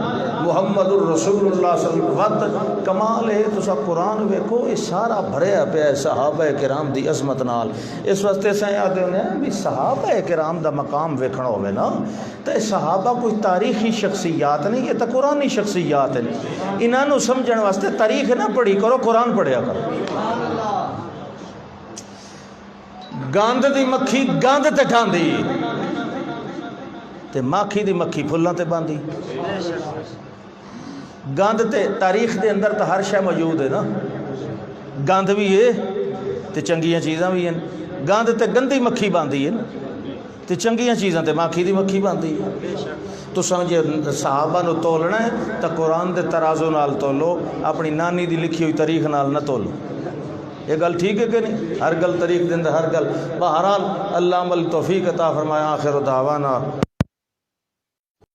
محمد الرسول اللہ صلی اللہ علیہ وسلم کمال ہے تو سب قرآن ویکھو یہ سارا بھریا پیا ہے صحابہ کرام دی عظمت نال اس واسطے سے یاد ہونے ہیں بھی صحابہ کرام دا مقام ویکھنا ہوئے نا تو صحابہ کوئی تاریخی شخصیات نہیں یہ تو قرآنی شخصیات نہیں انہاں نو سمجھن واسطے تاریخ نہ پڑھی کرو قرآن پڑھیا کرو گاند دی مکھی گاند تے ٹھاندی تے ماکھی دی مکھی پھلاں تے باندھی گند تے تاریخ دے اندر تو ہر شے موجود ہے نا گند بھی ہے تے چنگیاں چیزاں بھی ہیں گند تے گندی مکھی باندھی ہے نا تے چنگیاں چیزاں تے ماکھی دی مکھی باندھی ہے تو سمجھے صحابہ نو تولنا ہے تو قرآن دے ترازو نال تولو اپنی نانی دی لکھی ہوئی تاریخ نال نہ تولو یہ گل ٹھیک ہے کہ نہیں ہر گل طریق دے اندر ہر گل بہرحال اللہ عمل توفیق عطا فرمائے آخر دعوانا